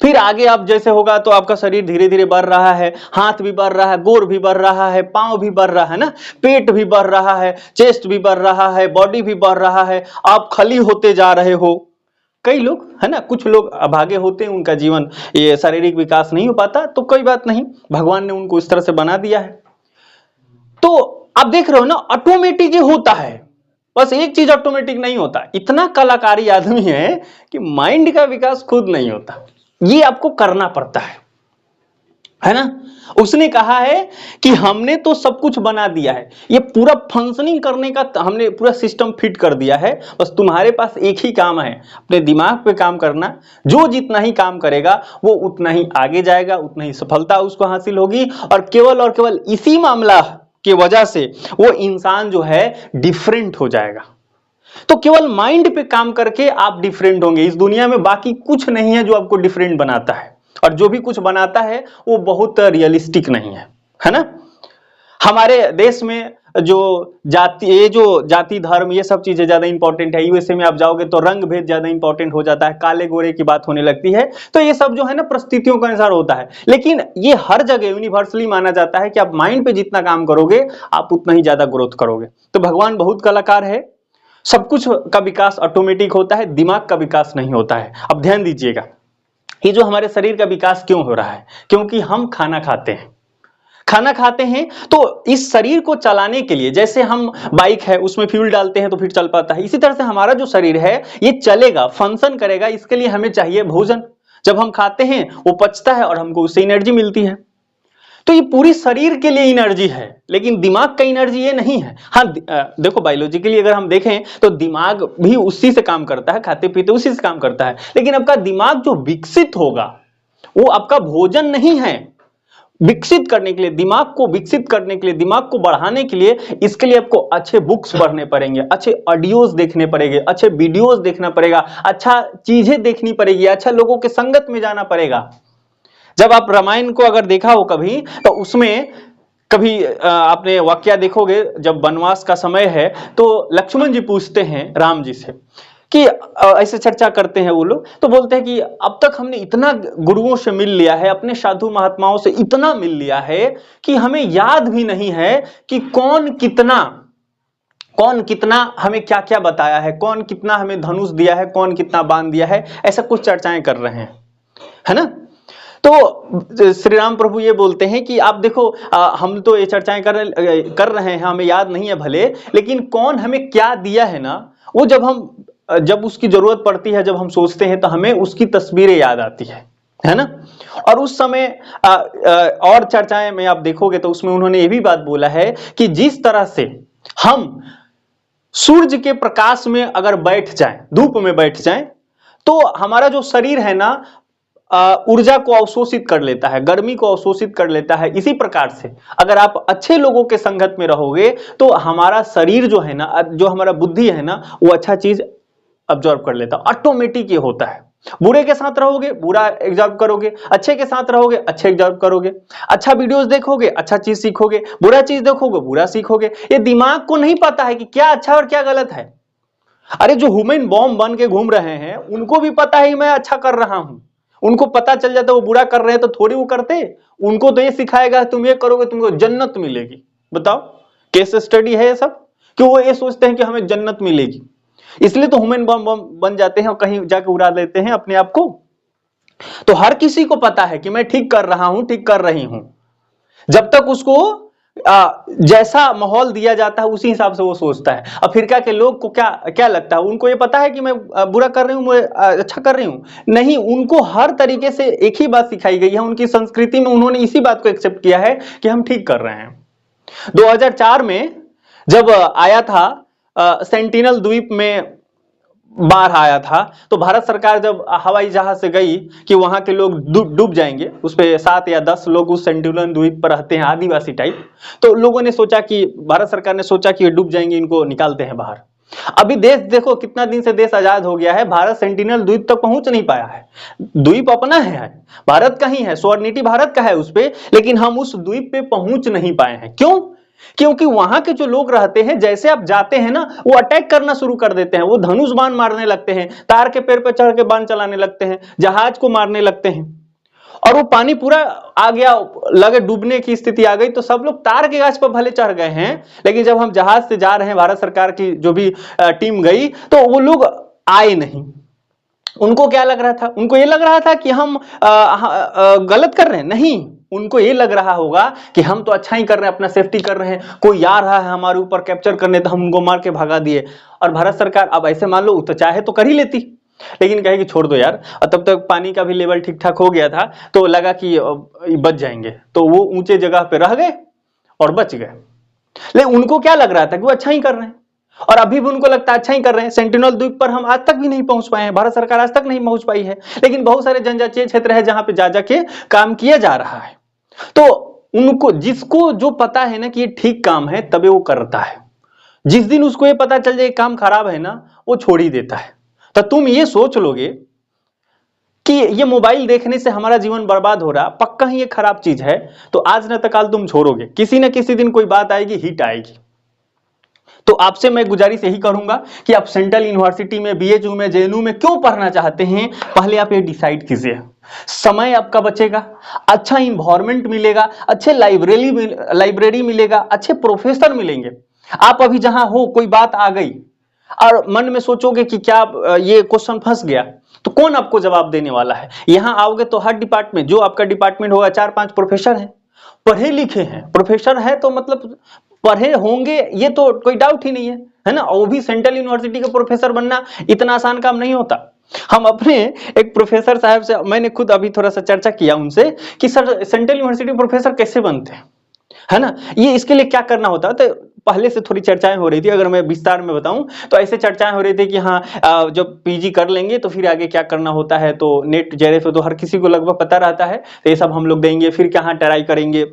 फिर आगे आप जैसे होगा तो आपका शरीर धीरे धीरे बढ़ रहा है, हाथ भी बढ़ रहा है, गोर भी बढ़ रहा है, पांव भी बढ़ रहा है ना, पेट भी बढ़ रहा है, चेस्ट भी बढ़ रहा है, बॉडी भी बढ़ रहा है, आप खली होते जा रहे हो। कई लोग, है ना, कुछ लोग अभागे होते हैं, उनका जीवन ये शारीरिक विकास नहीं हो पाता, तो कोई बात नहीं, भगवान ने उनको इस तरह से बना दिया है। तो आप देख रहे हो ना, ऑटोमेटिक ही होता है। बस एक चीज ऑटोमेटिक नहीं होता, इतना कलाकारी आदमी है कि माइंड का विकास खुद नहीं होता, ये आपको करना पड़ता है ना। उसने कहा है कि हमने तो सब कुछ बना दिया है, ये पूरा फंक्शनिंग करने का हमने पूरा सिस्टम फिट कर दिया है। बस तुम्हारे पास एक ही काम है, अपने दिमाग पे काम करना। जो जितना ही काम करेगा वो उतना ही आगे जाएगा, उतना ही सफलता उसको हासिल होगी। और केवल इसी मामला की वजह से वो इंसान जो है डिफरेंट हो जाएगा। तो केवल माइंड पे काम करके आप डिफरेंट होंगे। इस दुनिया में बाकी कुछ नहीं है जो आपको डिफरेंट बनाता है, और जो भी कुछ बनाता है वो बहुत रियलिस्टिक नहीं है, है ना। हमारे देश में जो जाति धर्म ये सब चीजें ज्यादा इंपॉर्टेंट है। यूएसए में आप जाओगे तो रंग भेद ज्यादा इंपॉर्टेंट हो जाता है, काले गोरे की बात होने लगती है। तो ये सब जो है ना परिस्थितियों के अनुसार होता है, लेकिन ये हर जगह यूनिवर्सली माना जाता है कि आप माइंड पे जितना काम करोगे आप उतना ही ज्यादा ग्रोथ करोगे। तो भगवान बहुत कलाकार है, सब कुछ का विकास ऑटोमेटिक होता है, दिमाग का विकास नहीं होता है। अब ध्यान दीजिएगा, ये जो हमारे शरीर का विकास क्यों हो रहा है, क्योंकि हम खाना खाते हैं। खाना खाते हैं तो इस शरीर को चलाने के लिए, जैसे हम बाइक है उसमें फ्यूल डालते हैं तो फिर चल पाता है, इसी तरह से हमारा जो शरीर है ये चलेगा, फंक्शन करेगा, इसके लिए हमें चाहिए भोजन। जब हम खाते हैं वो पचता है और हमको उससे एनर्जी मिलती है। तो ये पूरी शरीर के लिए एनर्जी है, लेकिन दिमाग का एनर्जी ये नहीं है। हाँ देखो बायोलॉजिकली अगर हम देखें तो दिमाग भी उसी से काम करता है, खाते पीते उसी से काम करता है, लेकिन आपका दिमाग जो विकसित होगा वो आपका भोजन नहीं है। विकसित करने के लिए, दिमाग को विकसित करने के लिए, दिमाग को बढ़ाने के लिए, इसके लिए आपको अच्छे बुक्स पढ़ने पड़ेंगे, अच्छे ऑडियोज देखने पड़ेंगे, अच्छे वीडियोज देखना पड़ेगा, अच्छा चीजें देखनी पड़ेगी, अच्छा लोगों के संगत में जाना पड़ेगा। जब आप रामायण को अगर देखा हो कभी, तो उसमें कभी आपने वाकया देखोगे, जब वनवास का समय है तो लक्ष्मण जी पूछते हैं राम जी से कि ऐसे चर्चा करते हैं वो लोग, तो बोलते हैं कि अब तक हमने इतना गुरुओं से मिल लिया है, अपने साधु महात्माओं से इतना मिल लिया है कि हमें याद भी नहीं है कि कौन कितना हमें क्या क्या बताया है, कौन कितना हमें धनुष दिया है, कौन कितना बाण दिया है, ऐसा कुछ चर्चाएं कर रहे हैं, है ना। तो श्री राम प्रभु ये बोलते हैं कि आप देखो हम तो ये चर्चाएं कर रहे हैं, हमें याद नहीं है भले, लेकिन कौन हमें क्या दिया है ना, वो जब उसकी जरूरत पड़ती है, जब हम सोचते हैं तो हमें उसकी तस्वीरें याद आती है ना। और उस समय और चर्चाएं में आप देखोगे तो उसमें उन्होंने ये भी बात बोला है कि जिस तरह से हम सूर्य के प्रकाश में अगर बैठ जाएं, धूप में बैठ जाएं, तो हमारा जो शरीर है ना ऊर्जा को अवशोषित कर लेता है, गर्मी को अवशोषित कर लेता है। इसी प्रकार से अगर आप अच्छे लोगों के संगत में रहोगे तो हमारा शरीर जो है ना, जो हमारा बुद्धि है ना, वो अच्छा चीज अब्जॉर्ब कर लेता है, ऑटोमेटिक ये होता है। बुरे के साथ रहोगे बुरा एब्जॉर्ब करोगे, अच्छे के साथ रहोगे अच्छे एब्जॉर्ब करोगे, अच्छा वीडियोस देखोगे अच्छा चीज सीखोगे, बुरा चीज देखोगे बुरा सीखोगे। ये दिमाग को नहीं पता है कि क्या अच्छा और क्या गलत है। अरे जो ह्यूमन बॉम्ब बन के घूम रहे हैं उनको भी पता है मैं अच्छा कर रहा हूं, उनको पता चल जाता है वो बुरा कर रहे हैं तो थोड़ी वो करते, उनको तो ये सिखाएगा तुम ये करोगे तुमको जन्नत मिलेगी। बताओ केस स्टडी है ये सब, क्यों वो ये सोचते हैं कि हमें जन्नत मिलेगी, इसलिए तो ह्यूमन बम बन जाते हैं और कहीं जाके उड़ा देते हैं अपने आप को। तो हर किसी को पता है कि मैं ठीक कर रहा हूं, ठीक कर रही हूं, जब तक उसको जैसा माहौल दिया जाता है उसी हिसाब से वो सोचता है। अब फिर क्या कि लोग को क्या क्या लगता है, उनको ये पता है कि मैं बुरा कर रही हूं, मैं अच्छा कर रही हूं, नहीं, उनको हर तरीके से एक ही बात सिखाई गई है, उनकी संस्कृति में उन्होंने इसी बात को एक्सेप्ट किया है कि हम ठीक कर रहे हैं। 2004 में जब आया था सेंटिनल द्वीप में बाढ़ आया था, तो भारत सरकार जब हवाई जहाज से गई कि वहां के लोग डूब जाएंगे, उस पे 7 या 10 लोग उस सेंटिनल द्वीप पर रहते हैं, आदिवासी टाइप, तो लोगों ने सोचा कि भारत सरकार ने सोचा कि ये डूब जाएंगे, इनको निकालते हैं बाहर। अभी देश देखो कितना दिन से देश आजाद हो गया है, भारत सेंटिनल द्वीप तक पहुंच नहीं पाया है। द्वीप अपना है, भारत का ही है, सॉवरेनिटी भारत का है उस पे, लेकिन हम उस द्वीप पे पहुंच नहीं पाए हैं। क्यों? क्योंकि वहां के जो लोग रहते हैं, जैसे आप जाते हैं ना, वो अटैक करना शुरू कर देते हैं, वो धनुष बाण मारने लगते हैं, तार के पेड़ पे चढ़ के बाण चलाने लगते हैं, जहाज को मारने लगते हैं। और वो पानी पूरा आ गया, लगे डूबने की स्थिति आ गई, तो सब लोग तार के गाछ पर भले चढ़ गए हैं, लेकिन जब हम जहाज से जा रहे हैं, भारत सरकार की जो भी टीम गई, तो वो लोग आए नहीं। उनको क्या लग रहा था? उनको ये लग रहा था कि हम गलत कर रहे हैं, नहीं, उनको ये लग रहा होगा कि हम तो अच्छा ही कर रहे हैं, अपना सेफ्टी कर रहे हैं, कोई आ रहा है हमारे ऊपर कैप्चर करने तो हम उनको मार के भगा दिए। और भारत सरकार अब ऐसे मान लो तो चाहे तो कर ही लेती, लेकिन कहे कि छोड़ दो यार, और तब तक पानी का भी लेवल ठीक ठाक हो गया था, तो लगा कि बच जाएंगे, तो वो ऊंचे जगह पे रह गए और बच गए। लेकिन उनको क्या लग रहा था कि वो अच्छा ही कर रहे हैं, और अभी भी उनको लगता है अच्छा ही कर रहे हैं। सेंटिनल द्वीप पर हम आज तक भी नहीं पहुंच पाए हैं, भारत सरकार आज तक नहीं पहुंच पाई है, लेकिन बहुत सारे जनजातीय क्षेत्र है जहां पे जा के काम किया जा रहा है। तो उनको, जिसको जो पता है ना कि ये ठीक काम है, तभी वो करता है। जिस दिन उसको ये पता चल जाए काम खराब है ना, वो छोड़ ही देता है। तो तुम ये सोच लोगे कि ये मोबाइल देखने से हमारा जीवन बर्बाद हो रहा, पक्का ही ये खराब चीज है, तो आज न तो कल तुम छोड़ोगे, किसी न किसी दिन कोई बात आएगी, हिट आएगी, तो आपसे मैं गुजारिश यही करूंगा कि आप सेंट्रल यूनिवर्सिटी में, बीएचयू में, जेएनयू में क्यों पढ़ना चाहते हैं, पहले आप ये डिसाइड कीजिए। समय आपका बचेगा, अच्छा इन्वायरमेंट मिलेगा, अच्छे लाइब्रेरी मिलेगा, अच्छे प्रोफेसर मिलेंगे। आप अभी जहां हो, कोई बात आ गई और मन में सोचोगे कि क्या ये क्वेश्चन फंस गया, तो कौन आपको जवाब देने वाला है? यहां आओगे तो हर डिपार्टमेंट, जो आपका डिपार्टमेंट होगा, 4-5 प्रोफेसर हैं, पढ़े लिखे हैं, प्रोफेसर है तो मतलब पढ़े होंगे, ये तो कोई डाउट ही नहीं है ना। और वो भी सेंट्रल यूनिवर्सिटी का प्रोफेसर बनना इतना आसान काम नहीं होता। हम अपने एक प्रोफेसर साहब से, मैंने खुद अभी थोड़ा सा चर्चा किया उनसे कि सर सेंट्रल यूनिवर्सिटी प्रोफेसर कैसे बनते हैं, है ना, ये इसके लिए क्या करना होता है। तो पहले से थोड़ी चर्चाएं हो रही थी, अगर मैं विस्तार में बताऊं तो ऐसे चर्चाएं हो रही थी कि हाँ जब पीजी कर लेंगे तो फिर आगे क्या करना होता है, तो नेट जेआरएफ तो हर किसी को लगभग पता रहता है, तो ये सब हम लोग देंगे, फिर कहाँ ट्राई करेंगे,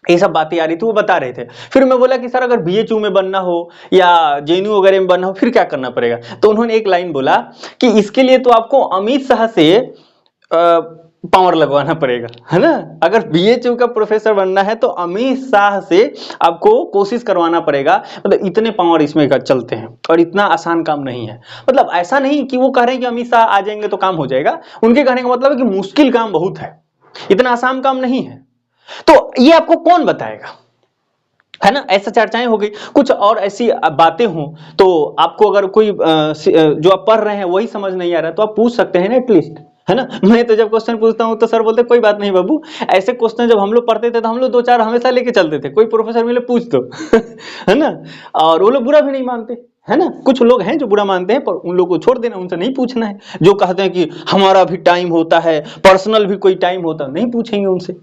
ये सब बातें आ रही थी, वो बता रहे थे। फिर मैं बोला कि सर अगर बीएचयू में बनना हो या जेएनयू वगैरह में बनना हो फिर क्या करना पड़ेगा, तो उन्होंने एक लाइन बोला कि इसके लिए तो आपको अमित शाह से पावर लगवाना पड़ेगा, है ना। अगर बीएचयू का प्रोफेसर बनना है तो अमित शाह से आपको कोशिश करवाना पड़ेगा, मतलब इतने पावर इसमें चलते हैं और इतना आसान काम नहीं है। मतलब ऐसा नहीं कि वो कह रहे हैं कि अमित शाह आ जाएंगे तो काम हो जाएगा, उनके कहने का मतलब है कि मुश्किल काम बहुत है, इतना आसान काम नहीं है। तो ये आपको कौन बताएगा, है ना। ऐसा चर्चाएं हो गई, कुछ और ऐसी बातें हो तो आपको अगर कोई जो आप पढ़ रहे हैं वही समझ नहीं आ रहा तो आप पूछ सकते हैं ना एटलीस्ट, है ना। मैं तो जब क्वेश्चन पूछता हूं तो सर बोलते कोई बात नहीं बाबू, ऐसे क्वेश्चन जब हम लोग पढ़ते थे तो हम लोग 2-4 हमेशा लेके चलते थे, कोई प्रोफेसर मिले पूछ दो है ना। और वो लोग बुरा भी नहीं मानते, है ना। कुछ लोग हैं जो बुरा मानते हैं, पर उन लोगों को छोड़ देना, उनसे नहीं पूछना है। जो कहते हैं कि हमारा भी टाइम होता है, पर्सनल भी कोई टाइम होता है, नहीं पूछेंगे उनसे।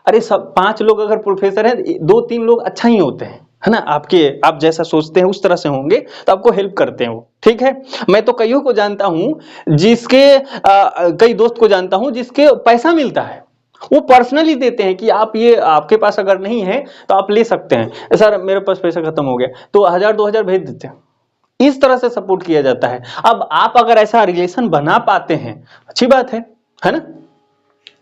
अरे सब 5 लोग अगर प्रोफेसर हैं, 2-3 लोग अच्छा ही होते हैं, है ना। आप जैसा सोचते हैं उस तरह से होंगे तो आपको हेल्प करते हैं वो, ठीक है। मैं तो कईयों को जानता हूं जिसके कई दोस्त को जानता हूं जिसके पैसा मिलता है, वो पर्सनली देते हैं कि आप ये, आपके पास अगर नहीं है तो आप ले सकते हैं, सर मेरे पास पैसा खत्म हो गया तो 1000-2000 भेज देते हैं। इस तरह से सपोर्ट किया जाता है। अब आप अगर ऐसा रिलेशन बना पाते हैं, अच्छी बात है ना।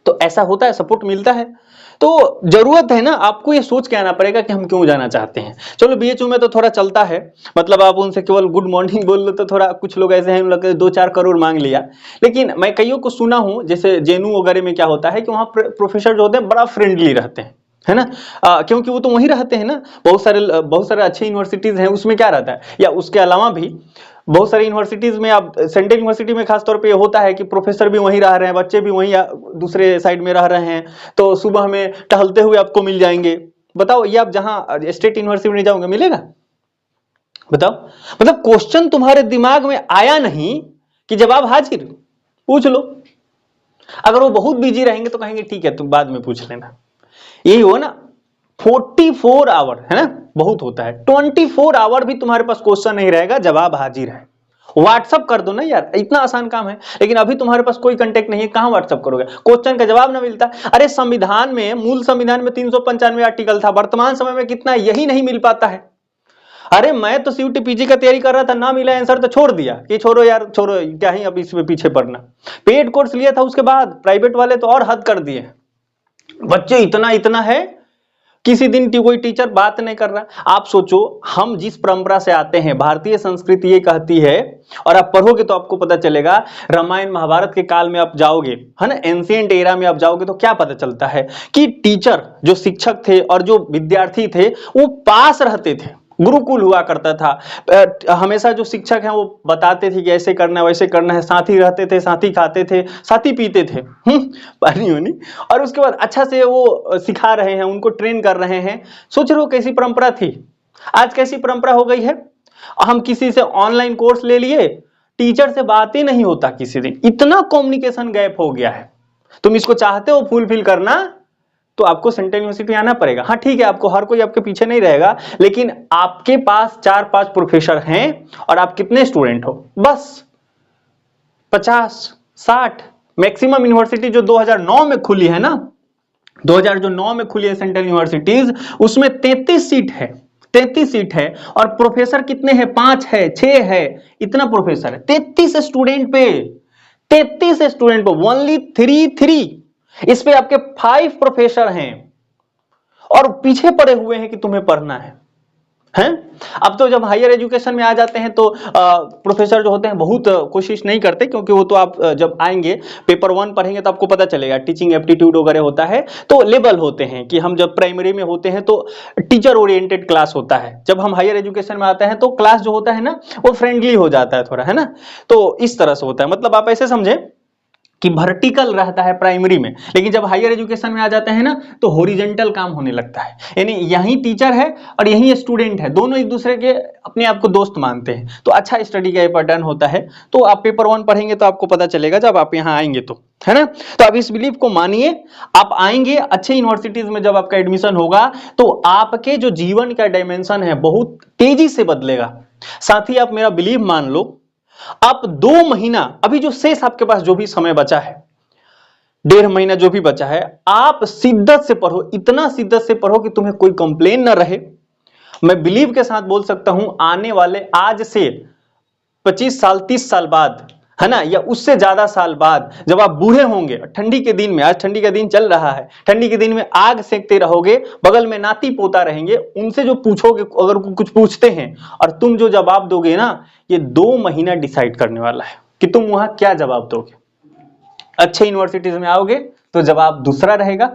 तो ऐसा होता है, सपोर्ट मिलता है। तो जरूरत है ना, आपको ये सोच के आना पड़ेगा कि हम क्यों जाना चाहते हैं। चलो बीएचयू में तो थोड़ा चलता है, मतलब आप उनसे केवल गुड मॉर्निंग बोल लो तो थोड़ा, कुछ लोग ऐसे हैं 2-4 करोड़ मांग लिया। लेकिन मैं कईयों को सुना हूं, जैसे जेएनयू वगैरह में क्या होता है कि वहां प्रोफेसर जो होते हैं बड़ा फ्रेंडली रहते हैं, है ना। क्योंकि वो तो वहीं रहते हैं ना। बहुत सारे अच्छे यूनिवर्सिटीज हैं, उसमें क्या रहता है, या उसके अलावा भी बहुत सारी यूनिवर्सिटीज में, आप सेंट्रल यूनिवर्सिटी में खासतौर पे होता है कि प्रोफेसर भी वहीं रह रहे हैं, बच्चे भी वहीं दूसरे साइड में रह रहे हैं, तो सुबह में टहलते हुए आपको मिल जाएंगे। बताओ ये आप जहां स्टेट यूनिवर्सिटी में जाओगे मिलेगा? बताओ, मतलब क्वेश्चन तुम्हारे दिमाग में आया नहीं कि जवाब हाजिर, पूछ लो। अगर वो बहुत बिजी रहेंगे तो कहेंगे ठीक है तुम बाद में पूछ लेना। यही हो ना, 44 आवर, है ना, बहुत होता है। 24 आवर भी तुम्हारे पास क्वेश्चन नहीं रहेगा, जवाब हाजिर है। व्हाट्सअप कर दो ना यार, इतना आसान काम है। लेकिन अभी तुम्हारे पास कोई कांटेक्ट नहीं है, कहां व्हाट्सअप करोगे, क्वेश्चन का जवाब ना मिलता। अरे संविधान में, मूल संविधान में 395 आर्टिकल था, वर्तमान समय में कितना, यही नहीं मिल पाता है। अरे मैं तो सीयूटी पीजी का तैयारी कर रहा था, ना मिला आंसर तो छोड़ दिया कि छोड़ो यार, छोड़ो, क्या ही अब इसमें पीछे पड़ना। पेड कोर्स लिया था, उसके बाद प्राइवेट वाले तो और हद कर दिए, बच्चे इतना है, किसी दिन कोई टीचर बात नहीं कर रहा। आप सोचो, हम जिस परंपरा से आते हैं, भारतीय संस्कृति ये कहती है, और आप पढ़ोगे तो आपको पता चलेगा, रामायण महाभारत के काल में आप जाओगे, है ना, एंशिएंट एरा में आप जाओगे तो क्या पता चलता है कि टीचर, जो शिक्षक थे और जो विद्यार्थी थे, वो पास रहते थे, गुरुकुल हुआ करता था। हमेशा जो शिक्षक हैं वो बताते थे कि ऐसे करना है वैसे करना है, साथ ही रहते थे, साथ ही खाते थे, साथ ही पीते थे, पानी होनी, और उसके बाद अच्छा से वो सिखा रहे हैं, उनको ट्रेन कर रहे हैं। सोच रहे हो कैसी परंपरा थी, आज कैसी परंपरा हो गई है। हम किसी से ऑनलाइन कोर्स ले लिए, टीचर से बात ही नहीं होता किसी दिन, इतना कम्युनिकेशन गैप हो गया है। तुम इसको चाहते हो फुलफिल करना तो आपको सेंट्रल यूनिवर्सिटी आना पड़ेगा। हाँ ठीक है, आपको हर कोई आपके पीछे नहीं रहेगा, लेकिन आपके पास 4-5 प्रोफेसर हैं और आप कितने स्टूडेंट हो, बस 50-60। मैक्सिमम यूनिवर्सिटी जो 2009 में खुली है ना, 2009 में खुली है सेंट्रल यूनिवर्सिटीज, उसमें 33 सीट है, 33 सीट है, और प्रोफेसर कितने हैं, 5 है, 6 है, इतना प्रोफेसर है। 33 स्टूडेंट पे, 33 स्टूडेंट पे ओनली 3 इस पे आपके 5 प्रोफेसर हैं और पीछे पड़े हुए हैं कि तुम्हें पढ़ना है। हैं। अब तो जब हायर एजुकेशन में आ जाते हैं तो प्रोफेसर जो होते हैं बहुत कोशिश नहीं करते, क्योंकि वो तो आप जब आएंगे पेपर 1 पढ़ेंगे तो आपको पता चलेगा, टीचिंग एप्टीट्यूड वगैरह होता है, तो लेवल होते हैं कि हम जब प्राइमरी में होते हैं तो टीचर ओरिएंटेड क्लास होता है, जब हम हायर एजुकेशन में आते हैं तो क्लास जो होता है ना वो फ्रेंडली हो जाता है थोड़ा, है ना। तो इस तरह से होता है, मतलब आप ऐसे समझे कि वर्टिकल रहता है प्राइमरी में, लेकिन जब हायर एजुकेशन में आ जाते हैं ना तो हॉरिजॉन्टल काम होने लगता है, यानी यही टीचर है और यही स्टूडेंट है, दोनों एक दूसरे के अपने आप को दोस्त मानते हैं, तो अच्छा स्टडी का पैटर्न होता है। तो आप पेपर 1 पढ़ेंगे तो आपको पता चलेगा जब आप यहाँ आएंगे तो, है ना। तो आप इस बिलीफ को मानिए, आप आएंगे अच्छे यूनिवर्सिटीज में, जब आपका एडमिशन होगा तो आपके जो जीवन का डायमेंशन है बहुत तेजी से बदलेगा। साथ ही आप मेरा बिलीव मान लो, आप 2 महीना, अभी जो शेष आपके पास जो भी समय बचा है, 1.5 महीना जो भी बचा है, आप शिद्दत से पढ़ो, इतना शिद्दत से पढ़ो कि तुम्हें कोई कंप्लेन ना रहे। मैं बिलीव के साथ बोल सकता हूं, आने वाले आज से 25 साल 30 साल बाद, है ना, या उससे ज्यादा साल बाद जब आप बूढ़े होंगे, ठंडी के दिन में, आज ठंडी का दिन चल रहा है, ठंडी के दिन में आग सेकते रहोगे, बगल में नाती पोता रहेंगे, उनसे जो पूछोगे, अगर कुछ पूछते हैं और तुम जो जवाब दोगे ना, ये 2 महीना डिसाइड करने वाला है कि तुम वहां क्या जवाब दोगे। अच्छे यूनिवर्सिटीज में आओगे तो जवाब दूसरा रहेगा,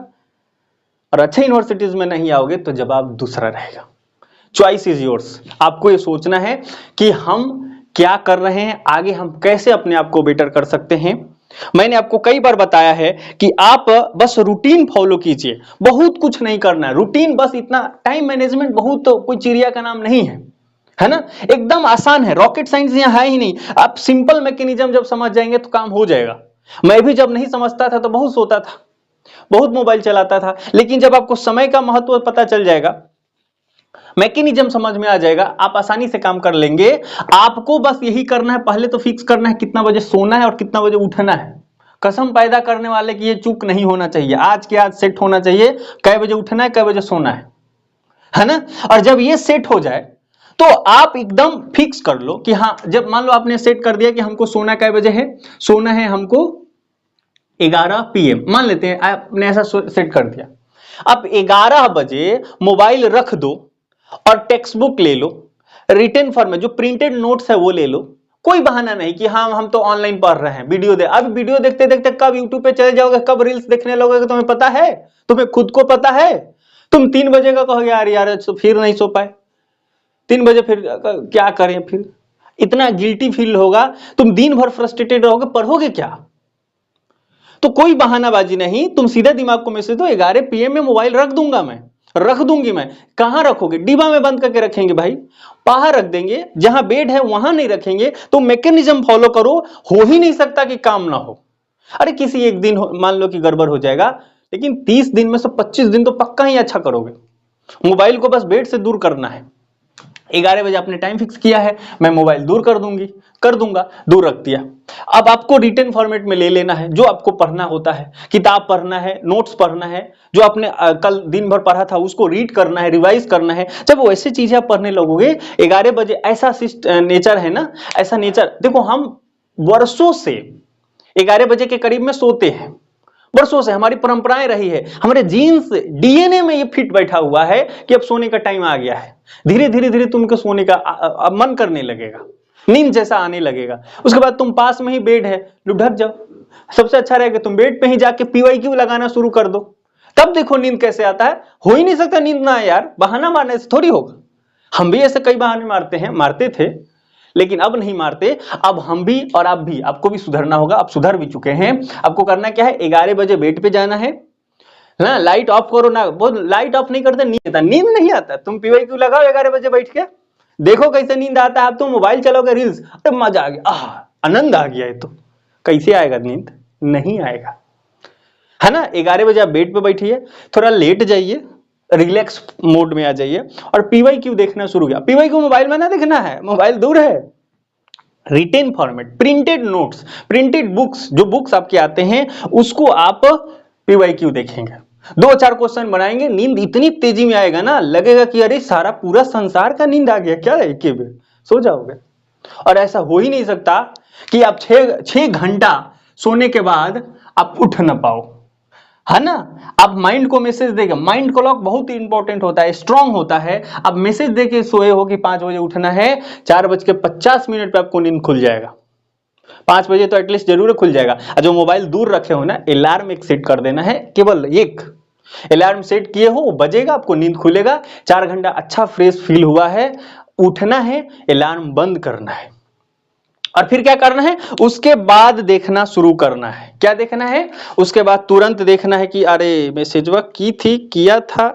और अच्छे यूनिवर्सिटीज में नहीं आओगे तो जवाब दूसरा रहेगा। Choice is yours. आपको ये सोचना है कि हम क्या कर रहे हैं, आगे हम कैसे अपने आप को बेटर कर सकते हैं। मैंने आपको कई बार बताया है कि आप बस रूटीन फॉलो कीजिए, बहुत कुछ नहीं करना है, रूटीन बस इतना। टाइम मैनेजमेंट बहुत तो कोई चिड़िया का नाम नहीं है ना, एकदम आसान है, रॉकेट साइंस यहाँ है ही नहीं। आप सिंपल मैकेनिज्म जब समझ जाएंगे तो काम हो जाएगा। मैं भी जब नहीं समझता था तो बहुत सोता था, बहुत मोबाइल चलाता था, लेकिन जब आपको समय का महत्व पता चल जाएगा, मैकेनिज्म समझ में आ जाएगा, आप आसानी से काम कर लेंगे। आपको बस यही करना है, पहले तो फिक्स करना है कितना बजे सोना है और कितना बजे उठना है। कसम पैदा करने वाले की ये चूक नहीं होना चाहिए, आज के आज सेट होना चाहिए, कै बजे उठना है, कै बजे सोना है ना। और जब ये सेट हो जाए तो आप एकदम फिक्स कर लो कि हाँ, जब मान लो आपने सेट कर दिया कि हमको सोना कै बजे है, सोना है हमको 11 PM, मान लेते हैं आपने ऐसा सेट कर दिया। अब 11 बजे मोबाइल रख दो और टेक्स्ट बुक ले लो, रिटन फॉर्म में जो प्रिंटेड नोट्स है वो ले लो। कोई बहाना नहीं कि हाँ हम तो ऑनलाइन पढ़ रहे हैं, वीडियो दे। अब वीडियो देखते देखते कब यूट्यूब पे चले जाओगे, कब रील्स देखने लगोगे, तुम्हें पता है? तुम्हें खुद को पता है? तुम 3 बजे का कहोगे यार यार फिर नहीं सो पाए, 3 बजे फिर क्या करें, फिर इतना गिल्टी फील होगा, तुम दिन भर फ्रस्ट्रेटेड रहोगे, पढ़ोगे क्या? तो कोई बहानाबाजी नहीं, तुम सीधा दिमाग को मैसेज दो 11 PM में मोबाइल रख दूंगा, मैं रख दूंगी। मैं कहां रखोगे? डिब्बा में बंद करके रखेंगे भाई, बाहर रख देंगे, जहां बेड है वहां नहीं रखेंगे। तो मैकेनिज्म फॉलो करो, हो ही नहीं सकता कि काम ना हो। अरे किसी एक दिन मान लो कि गड़बड़ हो जाएगा, लेकिन 30 दिन में से 25 दिन तो पक्का ही अच्छा करोगे। मोबाइल को बस बेड से दूर करना है। 11 बजे आपने टाइम फिक्स किया है, मैं मोबाइल दूर कर दूंगा, दूर रख दिया। अब आपको रिटन फॉर्मेट में ले लेना है जो आपको पढ़ना होता है, किताब पढ़ना है, नोट्स पढ़ना है, जो आपने कल दिन भर पढ़ा था उसको रीड करना है, रिवाइज करना है। जब वैसे चीजें आप पढ़ने लगोगे 11 बजे, ऐसा नेचर है ना, ऐसा नेचर। देखो हम वर्षों से 11 बजे के करीब में सोते हैं, वर्षों से हमारी परंपराएं रही है, हमारे जीन्स DNA में ये फिट बैठा हुआ है कि अब सोने का टाइम आ गया है। धीरे धीरे धीरे तुमको सोने का मन करने लगेगा, नींद जैसा आने लगेगा। उसके बाद तुम पास में ही बेड है, ढक जाओ। सबसे अच्छा रहेगा तुम बेड पे ही जाके PYQ लगाना शुरू कर दो, तब देखो नींद कैसे आता है। हो ही नहीं सकता नींद ना आए यार, बहाना मारने से थोड़ी होगा। हम भी ऐसे कई बहाने मारते थे, लेकिन अब नहीं मारते। अब हम भी और आप भी, आपको भी सुधरना होगा, आप सुधर भी चुके हैं। आपको करना क्या है, 11 बजे बेड पे जाना है ना, लाइट ऑफ करो ना, बहुत लाइट ऑफ नहीं करते नींद नहीं आता। तुम PYQ लगाओ 11 बजे बैठ के, देखो कैसे नींद आता है। अब तुम मोबाइल चलाओगे, रील्स, अरे मजा आ गया, आनंद आ गया। ये तो कैसे आएगा नींद? नहीं आएगा, है ना। 11 बजे आप बेड पे बैठिए, थोड़ा लेट जाइए, रिलैक्स मोड में आ जाइए और PYQ देखना शुरू किया। PYQ मोबाइल में ना देखना है, मोबाइल दूर है। Written format, printed notes, printed books, जो बुक्स आपके आते हैं उसको आप PYQ देखेंगे, 2-4 क्वेश्चन बनाएंगे। नींद इतनी तेजी में आएगा ना, लगेगा कि अरे सारा पूरा संसार का नींद आ गया क्या, एक ही में सो जाओगे। और ऐसा हो ही नहीं सकता कि आप 6 घंटा सोने के बाद आप उठ ना पाओ। है ना। आप माइंड को मैसेज देगा, माइंड क्लॉक बहुत ही इंपॉर्टेंट होता है, स्ट्रांग होता है। अब मैसेज देके सोए हो कि 5 बजे उठना है, 4:50 पे आपको नींद खुल जाएगा। 5 बजे तो एटलीस्ट जरूर खुल जाएगा। और जो मोबाइल दूर रखे हो ना, अलार्म एक सेट कर देना है, केवल एक अलार्म सेट किए हो, बजेगा, आपको नींद खुलेगा, 4 घंटा अच्छा फ्रेश फील हुआ है, उठना है, अलार्म बंद करना है। और फिर क्या करना है, उसके बाद देखना शुरू करना है। क्या देखना है, उसके बाद तुरंत देखना है कि अरे मैसेजवा की थी, किया था,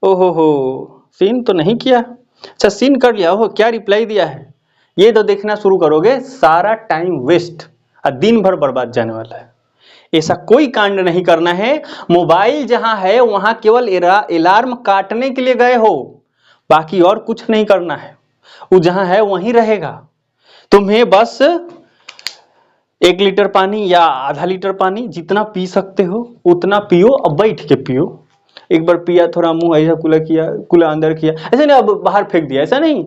ओहो हो सीन तो नहीं किया, अच्छा सीन कर लिया, ओहो क्या रिप्लाई दिया है, ये तो देखना शुरू करोगे, सारा टाइम वेस्ट और दिन भर बर्बाद जाने वाला है। ऐसा कोई कांड नहीं करना है। मोबाइल जहां है वहां केवल अलार्म काटने के लिए गए हो, बाकी और कुछ नहीं करना है। वो जहां है वहीं रहेगा। तुम्हें बस 1 लीटर पानी या आधा लीटर पानी जितना पी सकते हो उतना पियो, अब बैठ के पियो। एक बार पिया, थोड़ा मुंह ऐसा कुला किया, कुला अंदर किया, ऐसे नहीं अब बाहर फेंक दिया, ऐसा नहीं।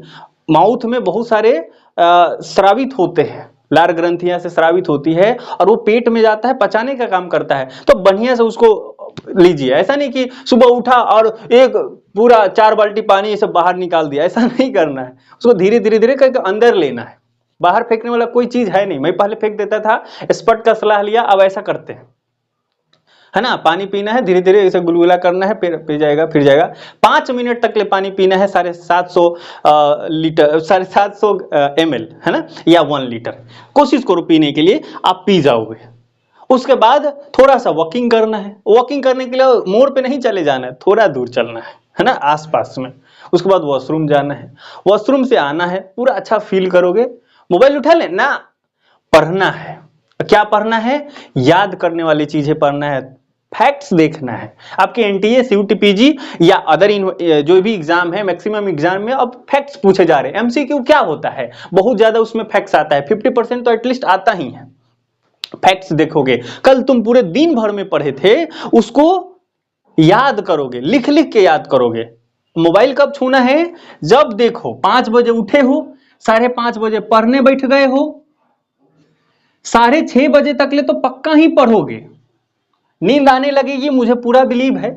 माउथ में बहुत सारे स्रावित होते हैं, लार ग्रंथियां से स्रावित होती है और वो पेट में जाता है, पचाने का काम करता है। तो बढ़िया से उसको लीजिए। ऐसा नहीं कि सुबह उठा और एक पूरा 4 बाल्टी पानी ये सब बाहर निकाल दिया, ऐसा नहीं करना है। उसको धीरे धीरे धीरे करके अंदर लेना है। बाहर फेंकने वाला कोई चीज है नहीं। मैं पहले फेंक देता था, एक्सपर्ट का सलाह लिया, अब ऐसा करते हैं, है ना। पानी पीना है, धीरे धीरे ऐसे गुलगुला करना है, फिर जाएगा, फिर जाएगा। 5 मिनट तक ले पानी पीना है, 750 लीटर, 750 ml, है ना, या 1 लीटर। कोशिश करो पीने के लिए, आप पी जाओगे। उसके बाद थोड़ा सा वॉकिंग करना है। वॉकिंग करने के लिए मोड़ पे नहीं चले जाना है, थोड़ा दूर चलना है ना, आसपास में। उसके बाद वॉशरूम जाना है, वॉशरूम से आना है, पूरा अच्छा फील करोगे। मोबाइल उठा लेना, पढ़ना है। क्या पढ़ना है, याद करने वाली चीजें पढ़ना है, फैक्ट्स देखना है। आपके एनटीए, सीयूटीपीजी या अदर जो भी एग्जाम है, मैक्सिमम एग्जाम में अब फैक्ट्स पूछे जा रहे हैं। एमसीक्यू क्या होता है, बहुत ज्यादा उसमें फैक्ट्स आता है, 50% तो एटलीस्ट आता ही है। फैक्ट्स देखोगे, कल तुम पूरे दिन भर में पढ़े थे उसको याद करोगे, लिख लिख के याद करोगे। मोबाइल कब छूना है, जब देखो 5 बजे उठे हो, 5:30 बजे पढ़ने बैठ गए हो, 6:30 बजे तक ले तो पक्का ही पढ़ोगे। नींद आने लगेगी, मुझे पूरा बिलीव है,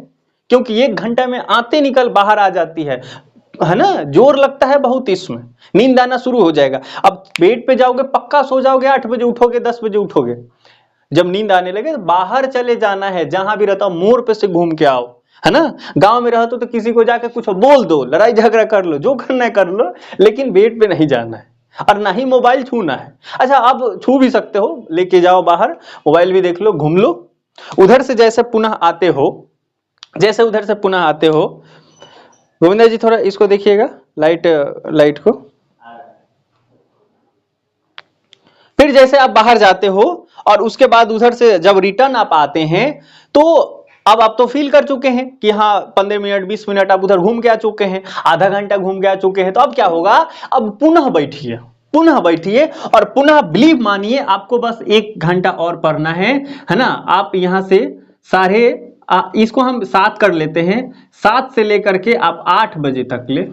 क्योंकि 1 घंटा में आते निकल बाहर आ जाती है ना। जोर लगता है बहुत इसमें, नींद आना शुरू हो जाएगा। अब बेड पे जाओगे, पक्का सो जाओगे, 8 बजे उठोगे, 10 बजे उठोगे। जब नींद आने लगे तो बाहर चले जाना है, जहां भी रहता हो मोड़ पे से घूम के आओ, है ना। गांव में रहते तो किसी को जाके कुछ बोल दो, लड़ाई झगड़ा कर लो, जो करना है कर लो, लेकिन बेड पे नहीं जाना है और ना ही मोबाइल छूना है। अच्छा, अब छू भी सकते हो, लेके जाओ बाहर, मोबाइल भी देख लो, घूम लो। उधर से जैसे पुनः आते हो, जैसे उधर से पुनः आते हो, गोविंदा जी थोड़ा इसको देखिएगा, लाइट को। फिर जैसे आप बाहर जाते हो और उसके बाद उधर से जब रिटर्न आप आते हैं, तो अब आप तो फील कर चुके हैं कि हाँ 15 मिनट 20 मिनट आप उधर घूम के आ चुके हैं, आधा घंटा घूम के आ चुके हैं। तो अब क्या होगा, अब पुनः बैठिए, पुनः बैठिए और पुनः बिलीव मानिए, आपको बस 1 घंटा और पढ़ना है ना। आप यहां से इसको हम 7 कर लेते हैं, 7 से लेकर के आप 8 बजे तक ले,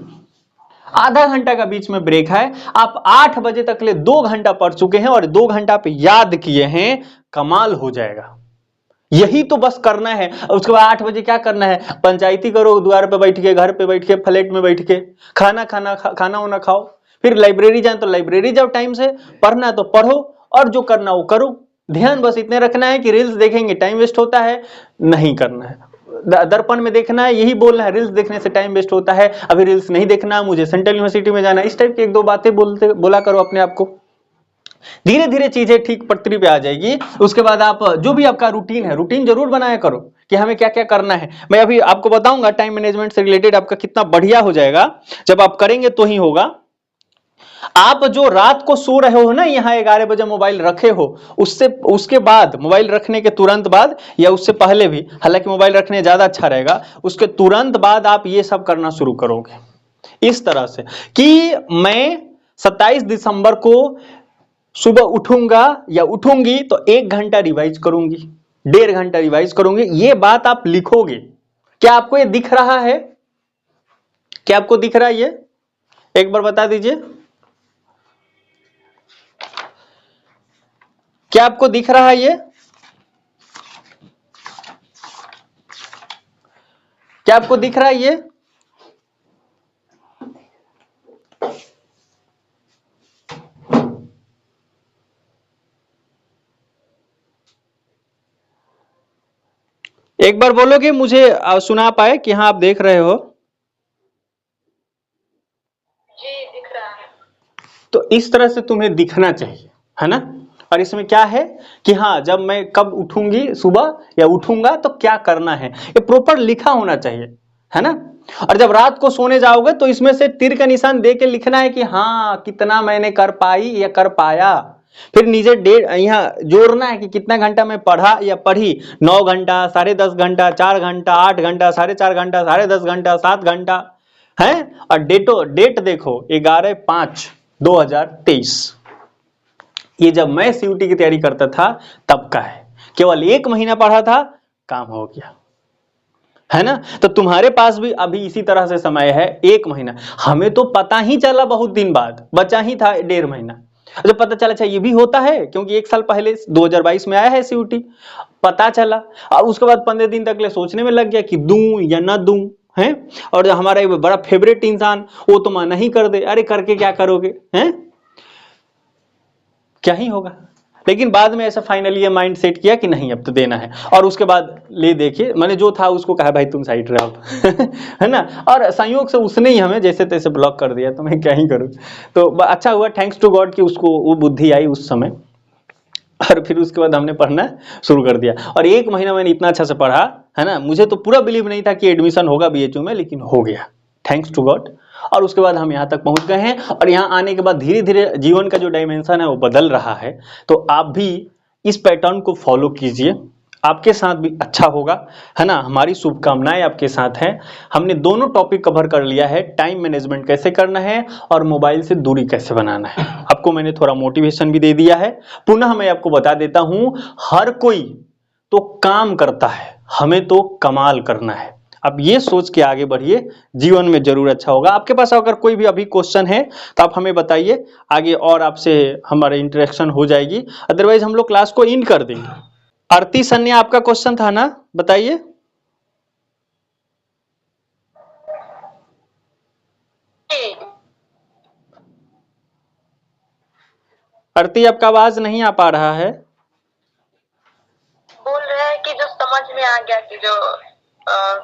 आधा घंटा का बीच में ब्रेक है। आप 8 बजे तक ले 2 घंटा पढ़ चुके हैं और 2 घंटा पे याद किए हैं, कमाल हो जाएगा। यही तो बस करना है। उसके बाद 8 बजे क्या करना है, पंचायती करो, द्वार पे बैठ के, घर पे बैठ के, फ्लैट में बैठ के, खाना वाना खाओ, फिर लाइब्रेरी जाए तो लाइब्रेरी जाओ, टाइम से पढ़ना है तो पढ़ो, और जो करना वो करो। ध्यान बस इतने रखना है कि रील्स देखेंगे टाइम वेस्ट होता है, नहीं करना है। दर्पण में देखना है, यही बोलना है, रील्स देखने से टाइम वेस्ट होता है, अभी रील्स नहीं देखना, मुझे सेंट्रल यूनिवर्सिटी में जाना है। इस टाइप की 1-2 बातें बोला करो अपने आप को। धीरे धीरे चीजें ठीक पटरी पे आ जाएगी। उसके बाद आप जो भी आपका रूटीन है, रूटीन जरूर बनाया करो कि हमें क्या क्या करना है। मैं अभी आपको बताऊंगा टाइम मैनेजमेंट से रिलेटेड आपका कितना बढ़िया हो जाएगा, जब आप करेंगे तो ही होगा। आप जो रात को सो रहे हो ना, यहां 11 बजे मोबाइल रखे हो, उसके बाद, मोबाइल रखने के तुरंत बाद या उससे पहले भी, हालांकि मोबाइल रखने ज्यादा अच्छा रहेगा, उसके तुरंत बाद आप ये सब करना शुरू करोगे इस तरह से कि मैं 27 दिसंबर को सुबह उठूंगा या उठूंगी तो 1 घंटा रिवाइज करूंगी, 1.5 घंटा रिवाइज करूंगी। ये बात आप लिखोगे। क्या आपको ये दिख रहा है, क्या आपको दिख रहा है ये, एक बार बता दीजिए, क्या आपको दिख रहा है ये? क्या आपको दिख रहा है ये? एक बार बोलोगे मुझे सुना पाए कि हाँ आप देख रहे हो? जी दिख रहा है। तो इस तरह से तुम्हें दिखना चाहिए, है ना। और इसमें क्या है कि हाँ जब मैं कब उठूंगी सुबह या उठूंगा तो क्या करना है, ये प्रॉपर लिखा होना चाहिए, है ना। और जब रात को सोने जाओगे तो इसमें से तीर का निशान दे के लिखना है कि हाँ कितना मैंने कर पाई या कर पाया। फिर नीचे डेढ़ यहाँ जोड़ना है कि कितना घंटा मैं पढ़ा या पढ़ी, 9 घंटा, 10.5 घंटा, 4 घंटा, 8 घंटा, 4.5 घंटा, 10.5 घंटा, 7 घंटा है। और डेट देखो 11/5/2023, ये जब मैं सीयूटी की तैयारी करता था तब का है, केवल 1 महीना पढ़ा था, काम हो गया, है ना। तो तुम्हारे पास भी अभी इसी तरह से समय है, 1 महीना। हमें तो पता ही चला बहुत दिन बाद, बचा ही था 1.5 महीना, जब पता चला अच्छा ये भी होता है, क्योंकि 1 साल पहले 2022 में आया है सीयूटी, पता चला। और उसके बाद 15 दिन तक ले सोचने में लग गया कि दूं या ना दूं, है। और जो हमारा एक बड़ा फेवरेट इंसान वो तो मना ही कर दे, अरे करके क्या करोगे, हैं, क्या ही होगा। लेकिन बाद में ऐसा फाइनली ये माइंड सेट किया कि नहीं अब तो देना है, और उसके बाद ले देखिए मैंने जो था उसको कहा भाई तुम साइड रहो है ना। और संयोग से उसने ही हमें जैसे तैसे ब्लॉक कर दिया, तो मैं क्या ही करूं। तो अच्छा हुआ, थैंक्स टू गॉड कि उसको वो बुद्धि आई उस समय, और फिर उसके बाद हमने पढ़ना शुरू कर दिया। और 1 महीना मैंने इतना अच्छा से पढ़ा, है ना। मुझे तो पूरा बिलीव नहीं था कि एडमिशन होगा बीएचयू में, लेकिन हो गया, थैंक्स टू गॉड। और उसके बाद हम यहाँ तक पहुँच गए हैं, और यहाँ आने के बाद धीरे धीरे जीवन का जो डायमेंशन है वो बदल रहा है। तो आप भी इस पैटर्न को फॉलो कीजिए, आपके साथ भी अच्छा होगा, है ना। हमारी शुभकामनाएं आपके साथ हैं। हमने दोनों टॉपिक कवर कर लिया है, टाइम मैनेजमेंट कैसे करना है और मोबाइल से दूरी कैसे बनाना है। आपको मैंने थोड़ा मोटिवेशन भी दे दिया है। पुनः मैं आपको बता देता हूं, हर कोई तो काम करता है, हमें तो कमाल करना है। अब ये सोच के आगे बढ़िए, जीवन में जरूर अच्छा होगा। आपके पास अगर कोई भी अभी क्वेश्चन है तो आप हमें बताइए, आगे और आपसे हमारे इंटरेक्शन हो जाएगी, अदरवाइज हम लोग क्लास को इन कर देंगे। आरती सन्या आपका क्वेश्चन था ना, बताइए। आरती आपका आवाज नहीं आ पा रहा है। बोल रहे हैं कि जो समझ में आ गया कि जो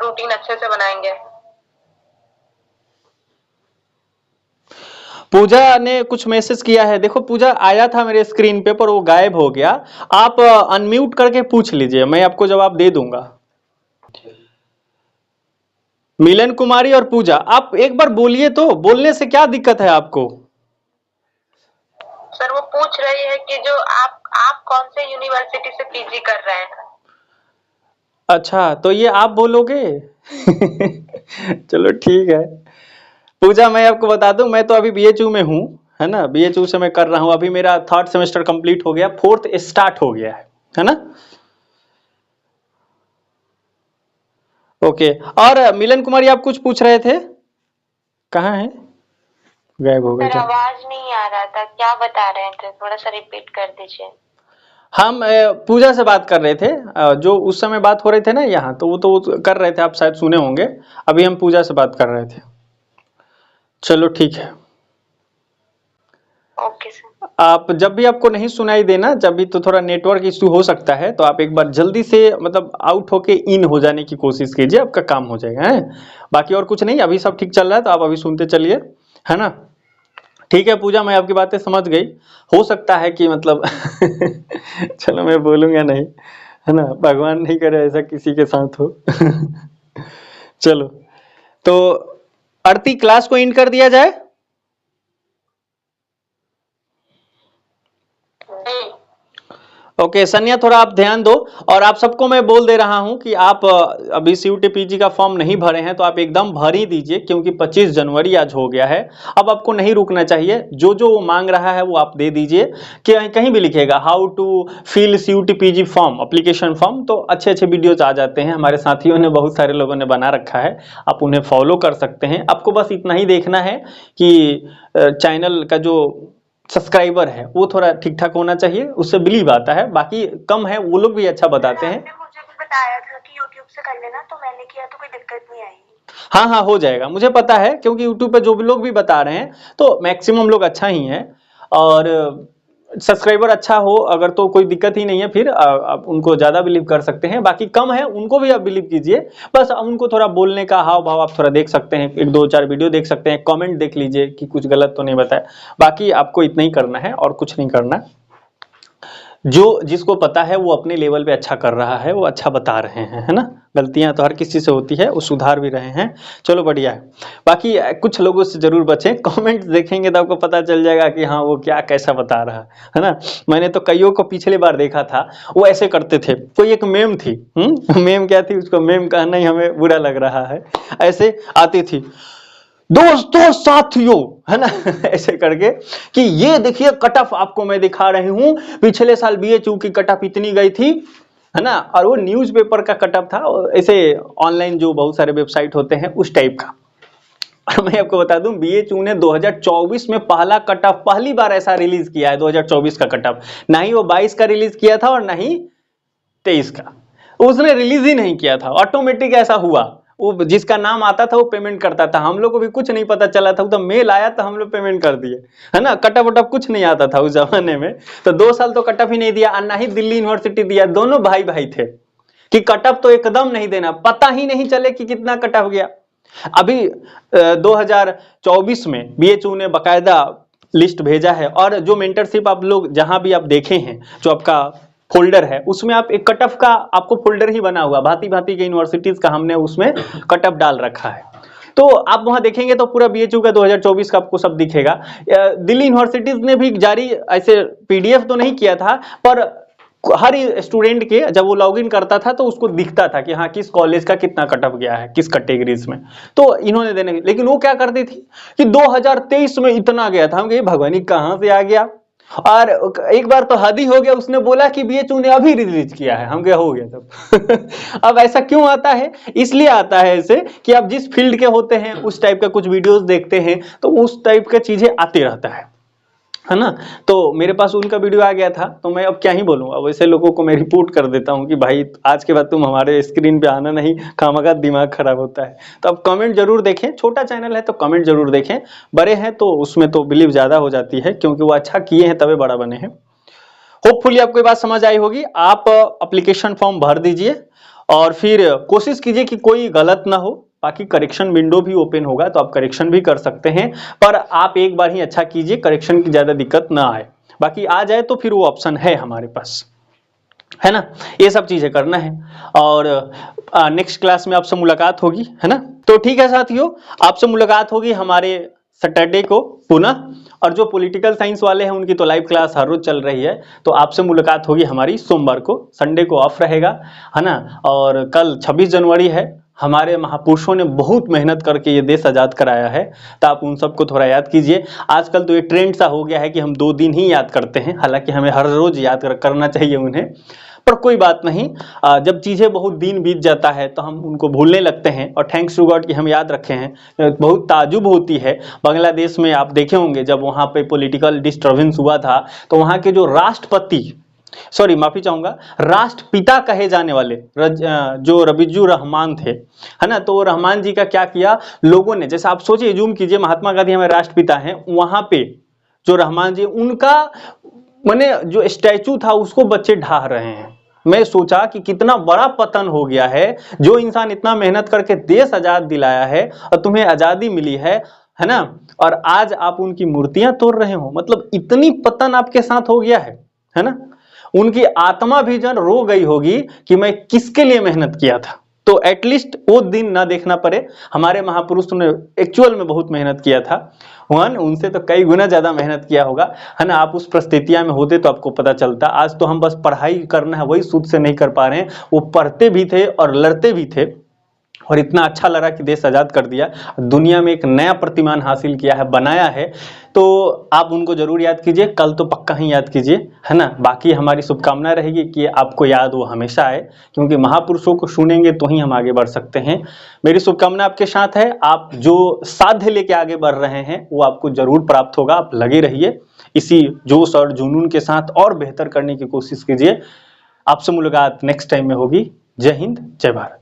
रूटीन अच्छे से बनाएंगे। पूजा ने कुछ मैसेज किया है, देखो पूजा आया था मेरे स्क्रीन पे पर वो गायब हो गया। आप अनम्यूट करके पूछ लीजिए, मैं आपको जवाब दे दूंगा। मिलन कुमारी और पूजा, आप एक बार बोलिए तो, बोलने से क्या दिक्कत है आपको? सर वो पूछ रही है कि जो आप कौन से यूनिवर्सिटी से पीजी कर रहे हैं। अच्छा तो ये आप बोलोगे चलो ठीक है। पूजा मैं आपको बता दूं, मैं तो अभी बीएचयू में हूं, है ना। बीएचयू से मैं कर रहा हूं, अभी मेरा 3rd सेमेस्टर कंप्लीट हो गया, 4th स्टार्ट हो गया है ना। ओके, और मिलन कुमारी आप कुछ पूछ रहे थे, कहाँ है, गायब हो गए सर क्या? आवाज नहीं आ रहा था, क्या बता रहे थे, थोड़ा सा रिपीट कर दीजिए। हम पूजा से बात कर रहे थे, जो उस समय बात हो रहे थे ना यहाँ, तो वो तो कर रहे थे, आप शायद सुने होंगे। अभी हम पूजा से बात कर रहे थे। चलो ठीक है, ओके सर। आप जब भी आपको नहीं सुनाई देना, जब भी, तो थोड़ा नेटवर्क इशू हो सकता है, तो आप एक बार जल्दी से मतलब आउट होके इन हो जाने की कोशिश कीजिए, आपका काम हो जाएगा, है। बाकी और कुछ नहीं, अभी सब ठीक चल रहा है, तो आप अभी सुनते चलिए, है ना। ठीक है पूजा, मैं आपकी बातें समझ गई। हो सकता है कि मतलब चलो मैं बोलूंगा नहीं, है ना, भगवान नहीं करे ऐसा किसी के साथ हो चलो, तो आरती क्लास को एंड कर दिया जाए। ओके सन्या, थोड़ा आप ध्यान दो। और आप सबको मैं बोल दे रहा हूं कि आप अभी सीयूटी पीजी का फॉर्म नहीं भरे हैं तो आप एकदम भर ही दीजिए, क्योंकि 25 जनवरी आज हो गया है। अब आपको नहीं रुकना चाहिए, जो जो वो मांग रहा है वो आप दे दीजिए। कि कहीं भी लिखेगा how to fill CUET PG form, application form, तो अच्छे अच्छे वीडियोज आ जाते हैं, हमारे साथियों ने, बहुत सारे लोगों ने बना रखा है, आप उन्हें फॉलो कर सकते हैं। आपको बस इतना ही देखना है कि चैनल का जो सब्सक्राइबर है वो थोड़ा ठीक ठाक होना चाहिए, उससे बिलीव आता है, बाकी कम है वो लोग भी अच्छा बताते हैं। मुझे भी बताया था कि यूट्यूब से कर लेना, तो मैंने किया तो कोई दिक्कत नहीं आई। हाँ हाँ हो जाएगा, मुझे पता है क्योंकि यूट्यूब पे जो भी लोग भी बता रहे हैं तो मैक्सिमम लोग अच्छा ही हैं और सब्सक्राइबर अच्छा हो अगर तो कोई दिक्कत ही नहीं है, फिर आप उनको ज़्यादा बिलीव कर सकते हैं, बाकी कम है उनको भी आप बिलीव कीजिए, बस उनको थोड़ा बोलने का हाव भाव आप थोड़ा देख सकते हैं, 1-2-4 वीडियो देख सकते हैं, कमेंट देख लीजिए कि कुछ गलत तो नहीं बताया, बाकी आपको इतना ही करना है और कुछ नहीं करना। जो जिसको पता है वो अपने लेवल पे अच्छा कर रहा है, वो अच्छा बता रहे हैं, है ना। गलतियां तो हर किसी से होती है, वो सुधार भी रहे हैं, चलो बढ़िया है। बाकी कुछ लोगों से जरूर बचें, कमेंट देखेंगे तो आपको पता चल जाएगा कि हाँ वो क्या कैसा बता रहा है ना। मैंने तो कईयों को पिछली बार देखा था, वो ऐसे करते थे, कोई एक मेम थी, मेम क्या थी, उसको मेम कहना ही हमें बुरा लग रहा है, ऐसे आती थी दोस्तों साथियों, है ना ऐसे करके कि ये देखिए कट ऑफ आपको मैं दिखा रही हूं, पिछले साल बीएचयू की कट ऑफ इतनी गई थी, है ना, और वो न्यूज़पेपर का कट ऑफ था, ऐसे ऑनलाइन जो बहुत सारे वेबसाइट होते हैं उस टाइप का। और मैं आपको बता दूं बीएचयू ने 2024 में पहला कट ऑफ पहली बार ऐसा रिलीज किया है, 2024 का कट ऑफ, ना ही वो 22 का रिलीज किया था और ना ही 23 का, उसने रिलीज ही नहीं किया था, ऑटोमेटिक ऐसा हुआ, वो जिसका नाम आता था वो पेमेंट करता था, हम लोग को भी कुछ नहीं पता चला था, तो मेल आया तो हम लोग पेमेंट कर दिए, है ना। कटअप वटअप कुछ नहीं आता था उस जमाने में, तो 2 साल तो कटअप ही नहीं दिया और ना ही दिल्ली यूनिवर्सिटी दिया, दोनों भाई भाई थे कि कटअप तो एकदम नहीं देना, पता ही नहीं चले कि कितना कटअप गया। अभी 2024 में बीएचयू ने बाकायदा लिस्ट भेजा है, और जो मेंटरशिप आप लोग जहां भी आप देखे हैं, जो आपका फोल्डर है उसमें आप एक कट ऑफ का आपको फोल्डर ही बना हुआ, भांति भांति के यूनिवर्सिटीज का हमने उसमें कट ऑफ डाल रखा है, तो आप वहां देखेंगे तो पूरा बीएचयू का 2024 का आपको सब दिखेगा। दिल्ली यूनिवर्सिटीज ने भी जारी ऐसे पीडीएफ तो नहीं किया था, पर हर स्टूडेंट के जब वो लॉगिन करता था तो उसको दिखता था कि हाँ किस कॉलेज का कितना कट ऑफ गया है, किस कैटेगरीज में, तो इन्होंने देने, लेकिन वो क्या करती थी कि 2023 में इतना गया था, हम कहे भगवानी कहां से आ गया, और एक बार तो हद ही हो गया, उसने बोला कि बीएचयू ने अभी रिलीज किया है, हम क्या हो गया सब अब ऐसा क्यों आता है, इसलिए आता है ऐसे कि आप जिस फील्ड के होते हैं उस टाइप का कुछ वीडियोस देखते हैं तो उस टाइप का चीजें आते रहता है ना। तो मेरे पास उनका वीडियो आ गया था, तो मैं अब क्या ही बोलूं, अब ऐसे लोगों को मैं रिपोर्ट कर देता हूं कि भाई आज के बाद तुम हमारे स्क्रीन पे आना नहीं, खामखा दिमाग खराब होता है। तो अब कमेंट जरूर देखें, छोटा चैनल है तो कमेंट जरूर देखें, बड़े हैं तो उसमें तो बिलीव ज्यादा हो जाती है, क्योंकि वो अच्छा किए हैं तभी बड़ा बने हैं। होपफुली आपको ये बात समझ आई होगी। आप एप्लीकेशन फॉर्म भर दीजिए और फिर कोशिश कीजिए कि कोई गलत ना हो, बाकी करेक्शन विंडो भी ओपन होगा तो आप करेक्शन भी कर सकते हैं, पर आप एक बार ही अच्छा कीजिए, करेक्शन की ज्यादा दिक्कत ना आए, बाकी आ जाए तो फिर वो ऑप्शन है हमारे पास, है ना। ये सब चीजें करना है और नेक्स्ट क्लास में आपसे मुलाकात होगी, है ना। तो ठीक है साथियों, आपसे मुलाकात होगी हमारे सैटरडे को पुनः, और जो पॉलिटिकल साइंस वाले हैं उनकी तो लाइव क्लास हर रोज चल रही है, तो आपसे मुलाकात होगी हमारी सोमवार को, संडे को ऑफ रहेगा, है ना। और कल 26 जनवरी है, हमारे महापुरुषों ने बहुत मेहनत करके ये देश आजाद कराया है, तो आप उन सबको थोड़ा याद कीजिए। आजकल तो ये ट्रेंड सा हो गया है कि हम 2 दिन ही याद करते हैं, हालांकि हमें हर रोज याद करना चाहिए उन्हें, पर कोई बात नहीं, जब चीजें बहुत दिन बीत जाता है तो हम उनको भूलने लगते हैं, और थैंक्स टू गॉड कि हम याद रखे हैं। बहुत ताजुब होती है, बांग्लादेश में आप देखे होंगे जब वहां पे पॉलिटिकल डिस्टर्बेंस हुआ था, तो वहां के जो राष्ट्रपति, सॉरी माफी चाहूंगा, राष्ट्रपिता कहे जाने वाले जो रबीजुर रहमान थे, है ना, तो रहमान जी का क्या किया लोगों ने, जैसे आप सोचिए, जूम कीजिए, महात्मा गांधी हमारे राष्ट्रपिता हैं, वहां पे जो रहमान जी, उनका माने जो स्टैचू था उसको बच्चे ढा रहे हैं। मैं सोचा कि कितना बड़ा पतन हो गया है, जो इंसान इतना मेहनत करके देश आजाद दिलाया है और तुम्हें आजादी मिली है ना, और आज आप उनकी मूर्तियां तोड़ रहे हो, मतलब इतनी पतन आपके साथ हो गया है ना। उनकी आत्मा भी जन रो गई होगी कि मैं किसके लिए मेहनत किया था, तो एटलीस्ट वो दिन ना देखना पड़े। हमारे महापुरुषों ने एक्चुअल में बहुत मेहनत किया था, उनसे तो कई गुना ज्यादा मेहनत किया होगा, है ना। आप उस परिस्थितियां में होते तो आपको पता चलता। आज तो हम बस पढ़ाई करना है वही सूद से नहीं कर पा रहे हैं, वो पढ़ते भी थे और लड़ते भी थे, और इतना अच्छा लगा कि देश आजाद कर दिया, दुनिया में एक नया प्रतिमान हासिल किया है, बनाया है। तो आप उनको जरूर याद कीजिए, कल तो पक्का ही याद कीजिए, है ना। बाकी हमारी शुभकामना रहेगी कि आपको याद वो हमेशा आए, क्योंकि महापुरुषों को सुनेंगे तो ही हम आगे बढ़ सकते हैं। मेरी शुभकामना आपके साथ है, आप जो साध्य लेके आगे बढ़ रहे हैं वो आपको जरूर प्राप्त होगा। आप लगे रहिए इसी जोश और जुनून के साथ, और बेहतर करने की कोशिश कीजिए। आपसे मुलाकात नेक्स्ट टाइम में होगी। जय हिंद, जय भारत।